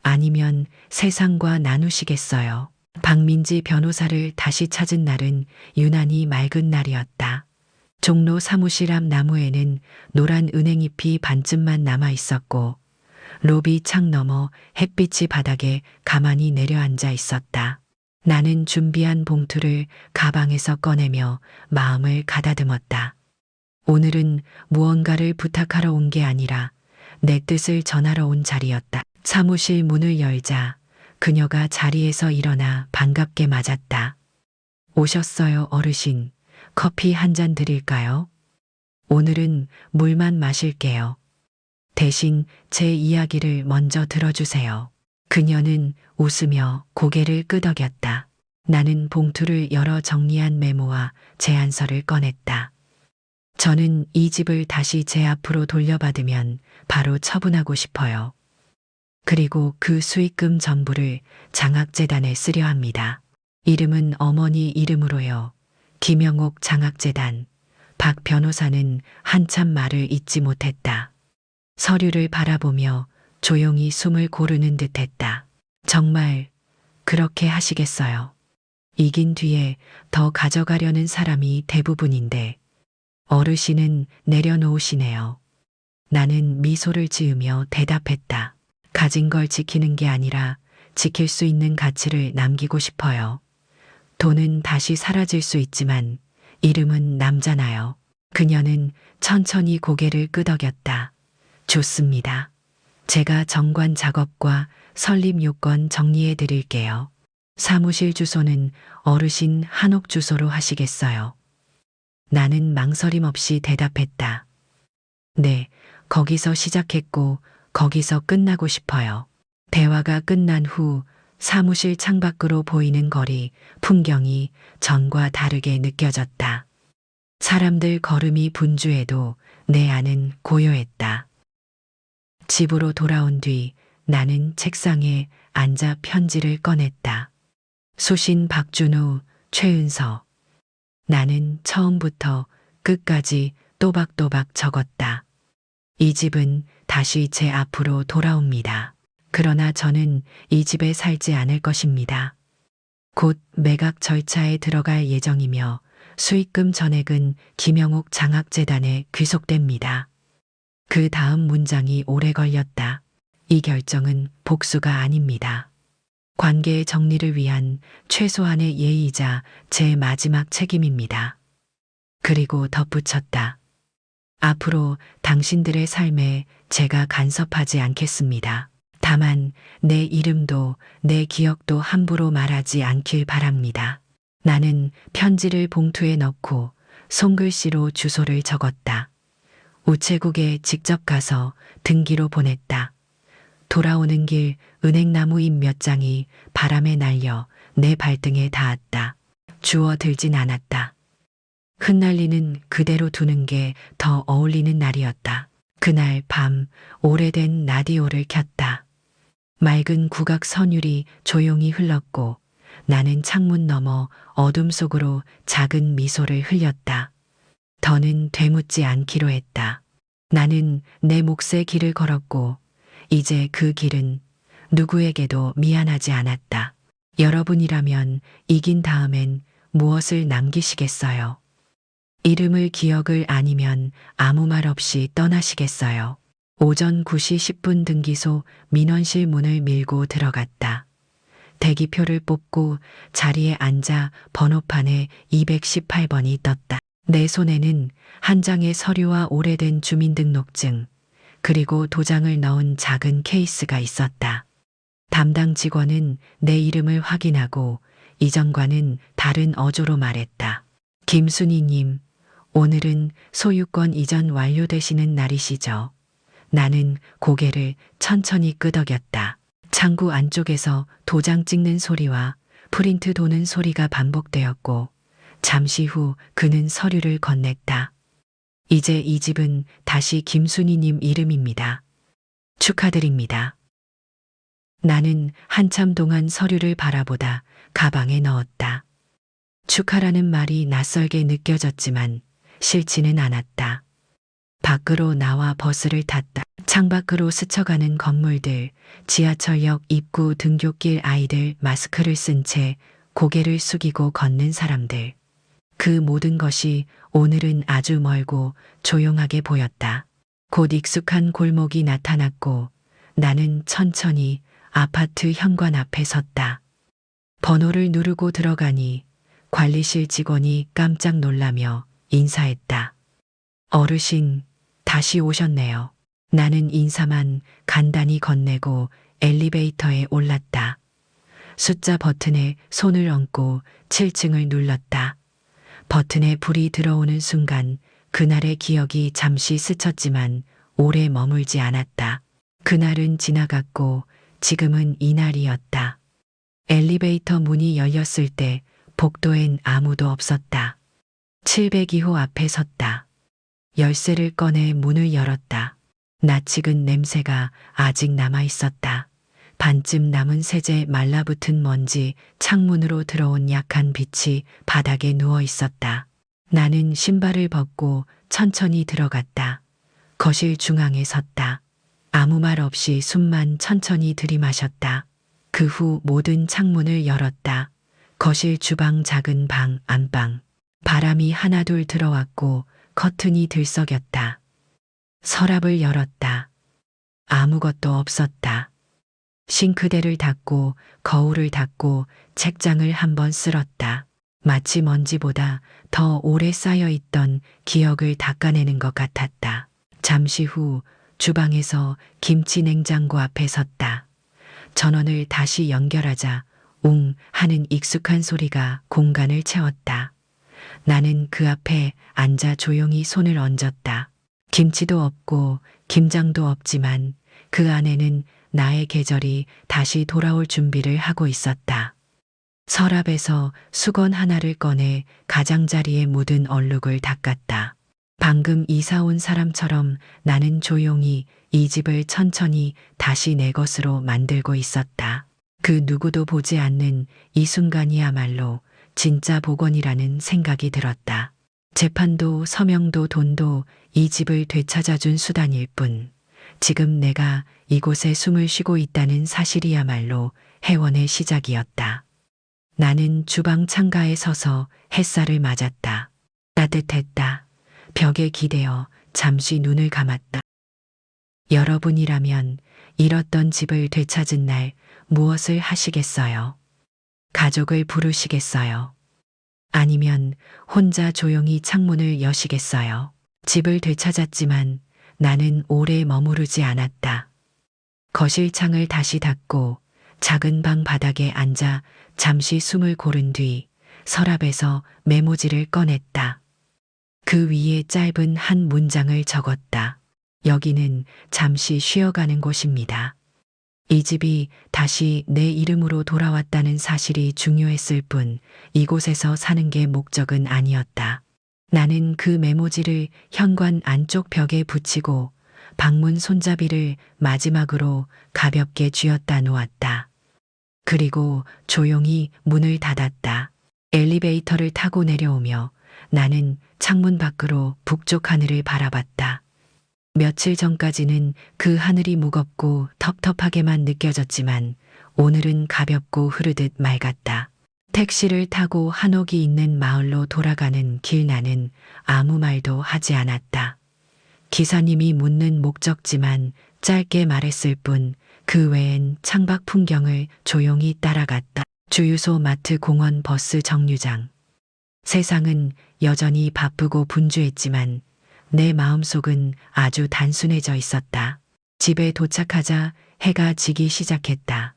아니면 세상과 나누시겠어요? 박민지 변호사를 다시 찾은 날은 유난히 맑은 날이었다. 종로 사무실 앞 나무에는 노란 은행잎이 반쯤만 남아 있었고 로비 창 너머 햇빛이 바닥에 가만히 내려앉아 있었다. 나는 준비한 봉투를 가방에서 꺼내며 마음을 가다듬었다. 오늘은 무언가를 부탁하러 온 게 아니라 내 뜻을 전하러 온 자리였다. 사무실 문을 열자 그녀가 자리에서 일어나 반갑게 맞았다. 오셨어요, 어르신. 커피 한 잔 드릴까요? 오늘은 물만 마실게요. 대신 제 이야기를 먼저 들어주세요. 그녀는 웃으며 고개를 끄덕였다. 나는 봉투를 열어 정리한 메모와 제안서를 꺼냈다. 저는 이 집을 다시 제 앞으로 돌려받으면 바로 처분하고 싶어요. 그리고 그 수익금 전부를 장학재단에 쓰려 합니다. 이름은 어머니 이름으로요. 김영옥 장학재단. 박 변호사는 한참 말을 잇지 못했다. 서류를 바라보며 조용히 숨을 고르는 듯 했다. 정말 그렇게 하시겠어요? 이긴 뒤에 더 가져가려는 사람이 대부분인데 어르신은 내려놓으시네요. 나는 미소를 지으며 대답했다. 가진 걸 지키는 게 아니라 지킬 수 있는 가치를 남기고 싶어요. 돈은 다시 사라질 수 있지만 이름은 남잖아요. 그녀는 천천히 고개를 끄덕였다. 좋습니다. 제가 정관 작업과 설립 요건 정리해 드릴게요. 사무실 주소는 어르신 한옥 주소로 하시겠어요? 나는 망설임 없이 대답했다. 네, 거기서 시작했고 거기서 끝나고 싶어요. 대화가 끝난 후 사무실 창밖으로 보이는 거리, 풍경이 전과 다르게 느껴졌다. 사람들 걸음이 분주해도 내 안은 고요했다. 집으로 돌아온 뒤 나는 책상에 앉아 편지를 꺼냈다. 수신 박준우, 최은서. 나는 처음부터 끝까지 또박또박 적었다. 이 집은 다시 제 앞으로 돌아옵니다. 그러나 저는 이 집에 살지 않을 것입니다. 곧 매각 절차에 들어갈 예정이며 수익금 전액은 김영옥 장학재단에 귀속됩니다. 그 다음 문장이 오래 걸렸다. 이 결정은 복수가 아닙니다. 관계의 정리를 위한 최소한의 예의이자 제 마지막 책임입니다. 그리고 덧붙였다. 앞으로 당신들의 삶에 제가 간섭하지 않겠습니다. 다만 내 이름도 내 기억도 함부로 말하지 않길 바랍니다. 나는 편지를 봉투에 넣고 손글씨로 주소를 적었다. 우체국에 직접 가서 등기로 보냈다. 돌아오는 길 은행나무 잎 몇 장이 바람에 날려 내 발등에 닿았다. 주워들진 않았다. 흩날리는 그대로 두는 게 더 어울리는 날이었다. 그날 밤 오래된 라디오를 켰다. 맑은 국악 선율이 조용히 흘렀고 나는 창문 너머 어둠 속으로 작은 미소를 흘렸다. 더는 되묻지 않기로 했다. 나는 내 몫의 길을 걸었고 이제 그 길은 누구에게도 미안하지 않았다. 여러분이라면 이긴 다음엔 무엇을 남기시겠어요? 이름을 기억을 아니면 아무 말 없이 떠나시겠어요? 오전 9시 10분 등기소 민원실 문을 밀고 들어갔다. 대기표를 뽑고 자리에 앉아 번호판에 218번이 떴다. 내 손에는 한 장의 서류와 오래된 주민등록증, 그리고 도장을 넣은 작은 케이스가 있었다. 담당 직원은 내 이름을 확인하고 이전과는 다른 어조로 말했다. 김순희님, 오늘은 소유권 이전 완료되시는 날이시죠? 나는 고개를 천천히 끄덕였다. 창구 안쪽에서 도장 찍는 소리와 프린트 도는 소리가 반복되었고 잠시 후 그는 서류를 건넸다. 이제 이 집은 다시 김순희님 이름입니다. 축하드립니다. 나는 한참 동안 서류를 바라보다 가방에 넣었다. 축하라는 말이 낯설게 느껴졌지만 싫지는 않았다. 밖으로 나와 버스를 탔다. 창밖으로 스쳐가는 건물들, 지하철역 입구 등굣길 아이들 마스크를 쓴 채 고개를 숙이고 걷는 사람들. 그 모든 것이 오늘은 아주 멀고 조용하게 보였다. 곧 익숙한 골목이 나타났고 나는 천천히 아파트 현관 앞에 섰다. 번호를 누르고 들어가니 관리실 직원이 깜짝 놀라며 인사했다. 어르신, 다시 오셨네요. 나는 인사만 간단히 건네고 엘리베이터에 올랐다. 숫자 버튼에 손을 얹고 7층을 눌렀다. 버튼에 불이 들어오는 순간 그날의 기억이 잠시 스쳤지만 오래 머물지 않았다. 그날은 지나갔고 지금은 이날이었다. 엘리베이터 문이 열렸을 때 복도엔 아무도 없었다. 702호 앞에 섰다. 열쇠를 꺼내 문을 열었다. 낯익은 냄새가 아직 남아 있었다. 반쯤 남은 세제 말라붙은 먼지, 창문으로 들어온 약한 빛이 바닥에 누워 있었다. 나는 신발을 벗고 천천히 들어갔다. 거실 중앙에 섰다. 아무 말 없이 숨만 천천히 들이마셨다. 그 후 모든 창문을 열었다. 거실, 주방, 작은 방, 안방. 바람이 하나둘 들어왔고 커튼이 들썩였다. 서랍을 열었다. 아무것도 없었다. 싱크대를 닫고 거울을 닫고 책장을 한번 쓸었다. 마치 먼지보다 더 오래 쌓여있던 기억을 닦아내는 것 같았다. 잠시 후 주방에서 김치 냉장고 앞에 섰다. 전원을 다시 연결하자 웅 하는 익숙한 소리가 공간을 채웠다. 나는 그 앞에 앉아 조용히 손을 얹었다. 김치도 없고 김장도 없지만 그 안에는 나의 계절이 다시 돌아올 준비를 하고 있었다. 서랍에서 수건 하나를 꺼내 가장자리에 묻은 얼룩을 닦았다. 방금 이사 온 사람처럼 나는 조용히 이 집을 천천히 다시 내 것으로 만들고 있었다. 그 누구도 보지 않는 이 순간이야말로 진짜 복원이라는 생각이 들었다. 재판도 서명도 돈도 이 집을 되찾아준 수단일 뿐, 지금 내가 이곳에 숨을 쉬고 있다는 사실이야말로 해원의 시작이었다. 나는 주방 창가에 서서 햇살을 맞았다. 따뜻했다. 벽에 기대어 잠시 눈을 감았다. 여러분이라면 잃었던 집을 되찾은 날 무엇을 하시겠어요? 가족을 부르시겠어요? 아니면 혼자 조용히 창문을 여시겠어요? 집을 되찾았지만 나는 오래 머무르지 않았다. 거실 창을 다시 닫고 작은 방 바닥에 앉아 잠시 숨을 고른 뒤 서랍에서 메모지를 꺼냈다. 그 위에 짧은 한 문장을 적었다. 여기는 잠시 쉬어가는 곳입니다. 이 집이 다시 내 이름으로 돌아왔다는 사실이 중요했을 뿐 이곳에서 사는 게 목적은 아니었다. 나는 그 메모지를 현관 안쪽 벽에 붙이고 방문 손잡이를 마지막으로 가볍게 쥐었다 놓았다. 그리고 조용히 문을 닫았다. 엘리베이터를 타고 내려오며 나는 창문 밖으로 북쪽 하늘을 바라봤다. 며칠 전까지는 그 하늘이 무겁고 텁텁하게만 느껴졌지만 오늘은 가볍고 흐르듯 맑았다. 택시를 타고 한옥이 있는 마을로 돌아가는 길 나는 아무 말도 하지 않았다. 기사님이 묻는 목적지만 짧게 말했을 뿐 그 외엔 창밖 풍경을 조용히 따라갔다. 주유소, 마트, 공원, 버스 정류장. 세상은 여전히 바쁘고 분주했지만 내 마음속은 아주 단순해져 있었다. 집에 도착하자 해가 지기 시작했다.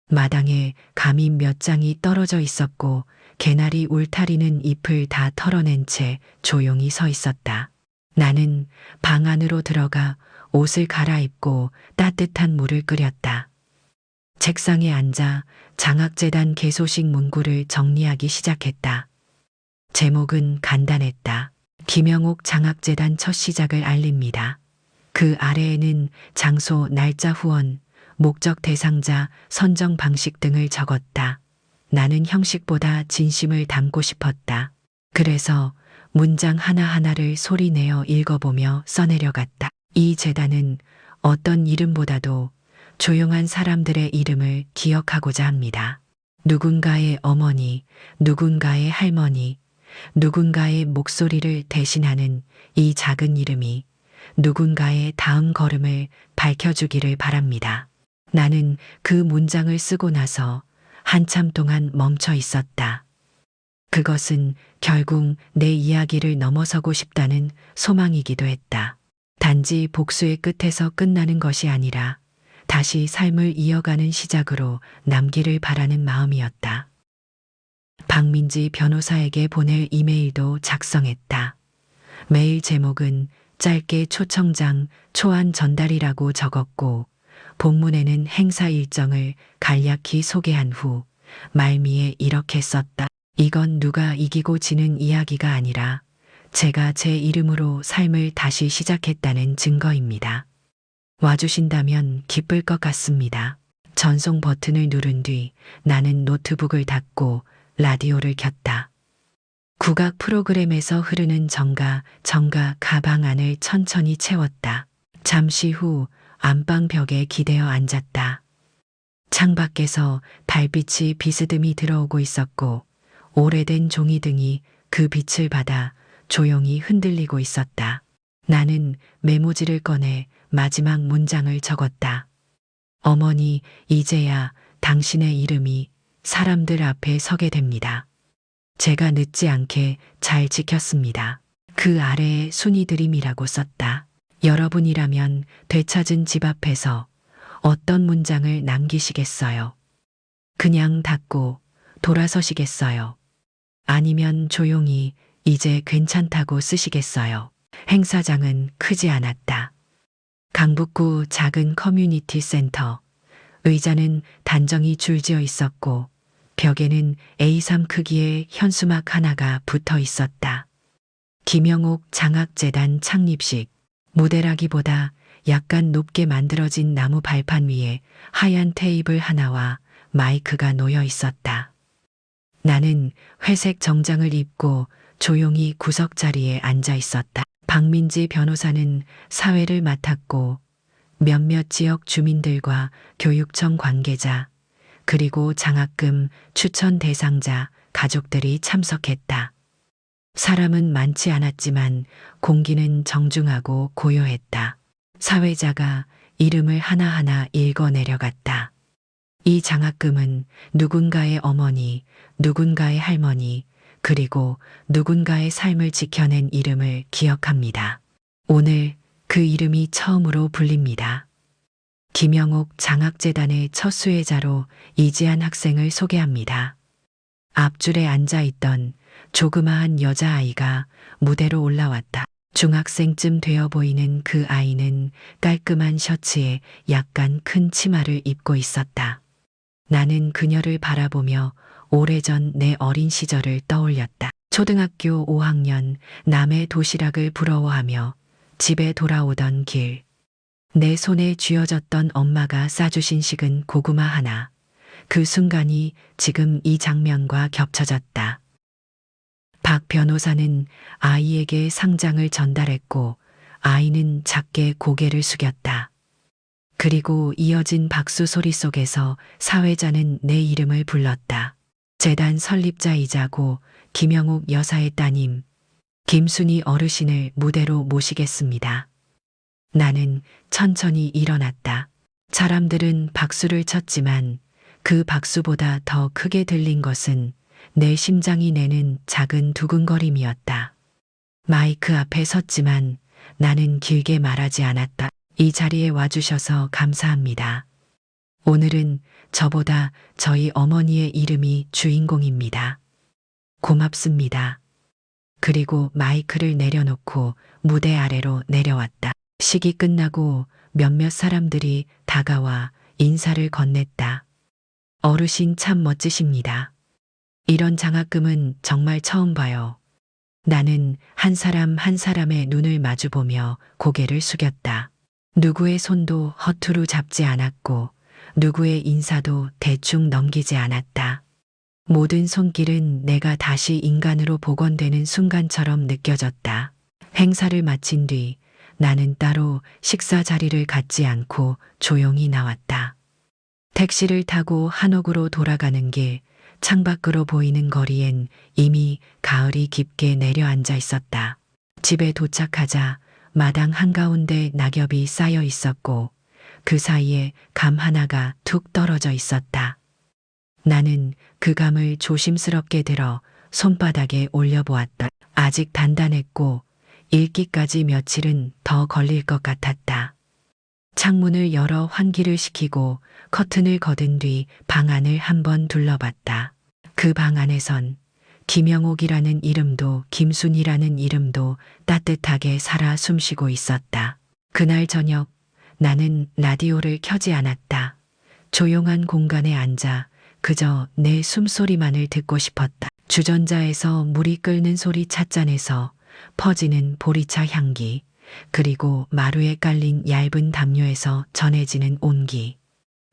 마당에 감이 몇 장이 떨어져 있었고 개나리 울타리는 잎을 다 털어낸 채 조용히 서 있었다. 나는 방 안으로 들어가 옷을 갈아입고 따뜻한 물을 끓였다. 책상에 앉아 장학재단 개소식 문구를 정리하기 시작했다. 제목은 간단했다. 김영옥 장학재단 첫 시작을 알립니다. 그 아래에는 장소, 날짜, 후원, 목적, 대상자, 선정 방식 등을 적었다. 나는 형식보다 진심을 담고 싶었다. 그래서 문장 하나하나를 소리내어 읽어보며 써내려갔다. 이 재단은 어떤 이름보다도 조용한 사람들의 이름을 기억하고자 합니다. 누군가의 어머니, 누군가의 할머니, 누군가의 목소리를 대신하는 이 작은 이름이 누군가의 다음 걸음을 밝혀주기를 바랍니다. 나는 그 문장을 쓰고 나서 한참 동안 멈춰 있었다. 그것은 결국 내 이야기를 넘어서고 싶다는 소망이기도 했다. 단지 복수의 끝에서 끝나는 것이 아니라 다시 삶을 이어가는 시작으로 남기를 바라는 마음이었다. 박민지 변호사에게 보낼 이메일도 작성했다. 메일 제목은 짧게 초청장 초안 전달이라고 적었고 본문에는 행사 일정을 간략히 소개한 후 말미에 이렇게 썼다. 이건 누가 이기고 지는 이야기가 아니라 제가 제 이름으로 삶을 다시 시작했다는 증거입니다. 와주신다면 기쁠 것 같습니다. 전송 버튼을 누른 뒤 나는 노트북을 닫고 라디오를 켰다. 국악 프로그램에서 흐르는 정가 가방 안을 천천히 채웠다. 잠시 후 안방 벽에 기대어 앉았다. 창밖에서 달빛이 비스듬히 들어오고 있었고 오래된 종이등이 그 빛을 받아 조용히 흔들리고 있었다. 나는 메모지를 꺼내 마지막 문장을 적었다. 어머니, 이제야 당신의 이름이 사람들 앞에 서게 됩니다. 제가 늦지 않게 잘 지켰습니다. 그 아래에 순이드림이라고 썼다. 여러분이라면 되찾은 집 앞에서 어떤 문장을 남기시겠어요? 그냥 닫고 돌아서시겠어요? 아니면 조용히 이제 괜찮다고 쓰시겠어요? 행사장은 크지 않았다. 강북구 작은 커뮤니티 센터. 의자는 단정히 줄지어 있었고 벽에는 A3 크기의 현수막 하나가 붙어 있었다. 김영옥 장학재단 창립식. 무대라기보다 약간 높게 만들어진 나무 발판 위에 하얀 테이블 하나와 마이크가 놓여 있었다. 나는 회색 정장을 입고 조용히 구석자리에 앉아 있었다. 박민지 변호사는 사회를 맡았고 몇몇 지역 주민들과 교육청 관계자 그리고 장학금 추천 대상자 가족들이 참석했다. 사람은 많지 않았지만 공기는 정중하고 고요했다. 사회자가 이름을 하나하나 읽어 내려갔다. 이 장학금은 누군가의 어머니, 누군가의 할머니, 그리고 누군가의 삶을 지켜낸 이름을 기억합니다. 오늘 그 이름이 처음으로 불립니다. 김영옥 장학재단의 첫 수혜자로 이지한 학생을 소개합니다. 앞줄에 앉아있던 조그마한 여자아이가 무대로 올라왔다. 중학생쯤 되어 보이는 그 아이는 깔끔한 셔츠에 약간 큰 치마를 입고 있었다. 나는 그녀를 바라보며 오래전 내 어린 시절을 떠올렸다. 초등학교 5학년 남의 도시락을 부러워하며 집에 돌아오던 길. 내 손에 쥐어졌던 엄마가 싸주신 식은 고구마 하나. 그 순간이 지금 이 장면과 겹쳐졌다. 박 변호사는 아이에게 상장을 전달했고 아이는 작게 고개를 숙였다. 그리고 이어진 박수 소리 속에서 사회자는 내 이름을 불렀다. 재단 설립자이자고 김영옥 여사의 따님 김순희 어르신을 무대로 모시겠습니다. 나는 천천히 일어났다. 사람들은 박수를 쳤지만 그 박수보다 더 크게 들린 것은 내 심장이 내는 작은 두근거림이었다. 마이크 앞에 섰지만 나는 길게 말하지 않았다. 이 자리에 와주셔서 감사합니다. 오늘은 저보다 저희 어머니의 이름이 주인공입니다. 고맙습니다. 그리고 마이크를 내려놓고 무대 아래로 내려왔다. 식이 끝나고 몇몇 사람들이 다가와 인사를 건넸다. 어르신 참 멋지십니다. 이런 장학금은 정말 처음 봐요. 나는 한 사람 한 사람의 눈을 마주보며 고개를 숙였다. 누구의 손도 허투루 잡지 않았고 누구의 인사도 대충 넘기지 않았다. 모든 손길은 내가 다시 인간으로 복원되는 순간처럼 느껴졌다. 행사를 마친 뒤 나는 따로 식사 자리를 갖지 않고 조용히 나왔다. 택시를 타고 한옥으로 돌아가는 길, 창밖으로 보이는 거리엔 이미 가을이 깊게 내려앉아 있었다. 집에 도착하자 마당 한가운데 낙엽이 쌓여 있었고 그 사이에 감 하나가 툭 떨어져 있었다. 나는 그 감을 조심스럽게 들어 손바닥에 올려보았다. 아직 단단했고 읽기까지 며칠은 더 걸릴 것 같았다. 창문을 열어 환기를 시키고 커튼을 걷은 뒤 방 안을 한번 둘러봤다. 그 방 안에선 김영옥이라는 이름도 김순이라는 이름도 따뜻하게 살아 숨쉬고 있었다. 그날 저녁 나는 라디오를 켜지 않았다. 조용한 공간에 앉아 그저 내 숨소리만을 듣고 싶었다. 주전자에서 물이 끓는 소리, 찻잔에서 퍼지는 보리차 향기, 그리고 마루에 깔린 얇은 담요에서 전해지는 온기.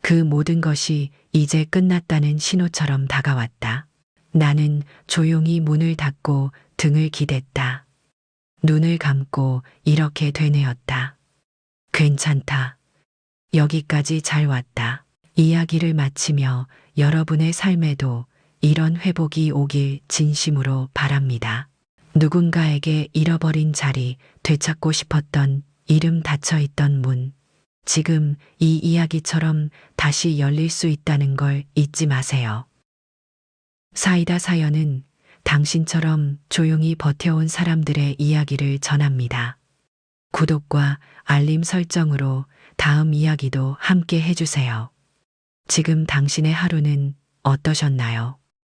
그 모든 것이 이제 끝났다는 신호처럼 다가왔다. 나는 조용히 문을 닫고 등을 기댔다. 눈을 감고 이렇게 되뇌었다. 괜찮다. 여기까지 잘 왔다. 이야기를 마치며 여러분의 삶에도 이런 회복이 오길 진심으로 바랍니다. 누군가에게 잃어버린 자리, 되찾고 싶었던 이름, 닫혀있던 문. 지금 이 이야기처럼 다시 열릴 수 있다는 걸 잊지 마세요. 사이다 사연은 당신처럼 조용히 버텨온 사람들의 이야기를 전합니다. 구독과 알림 설정으로 다음 이야기도 함께 해주세요. 지금 당신의 하루는 어떠셨나요?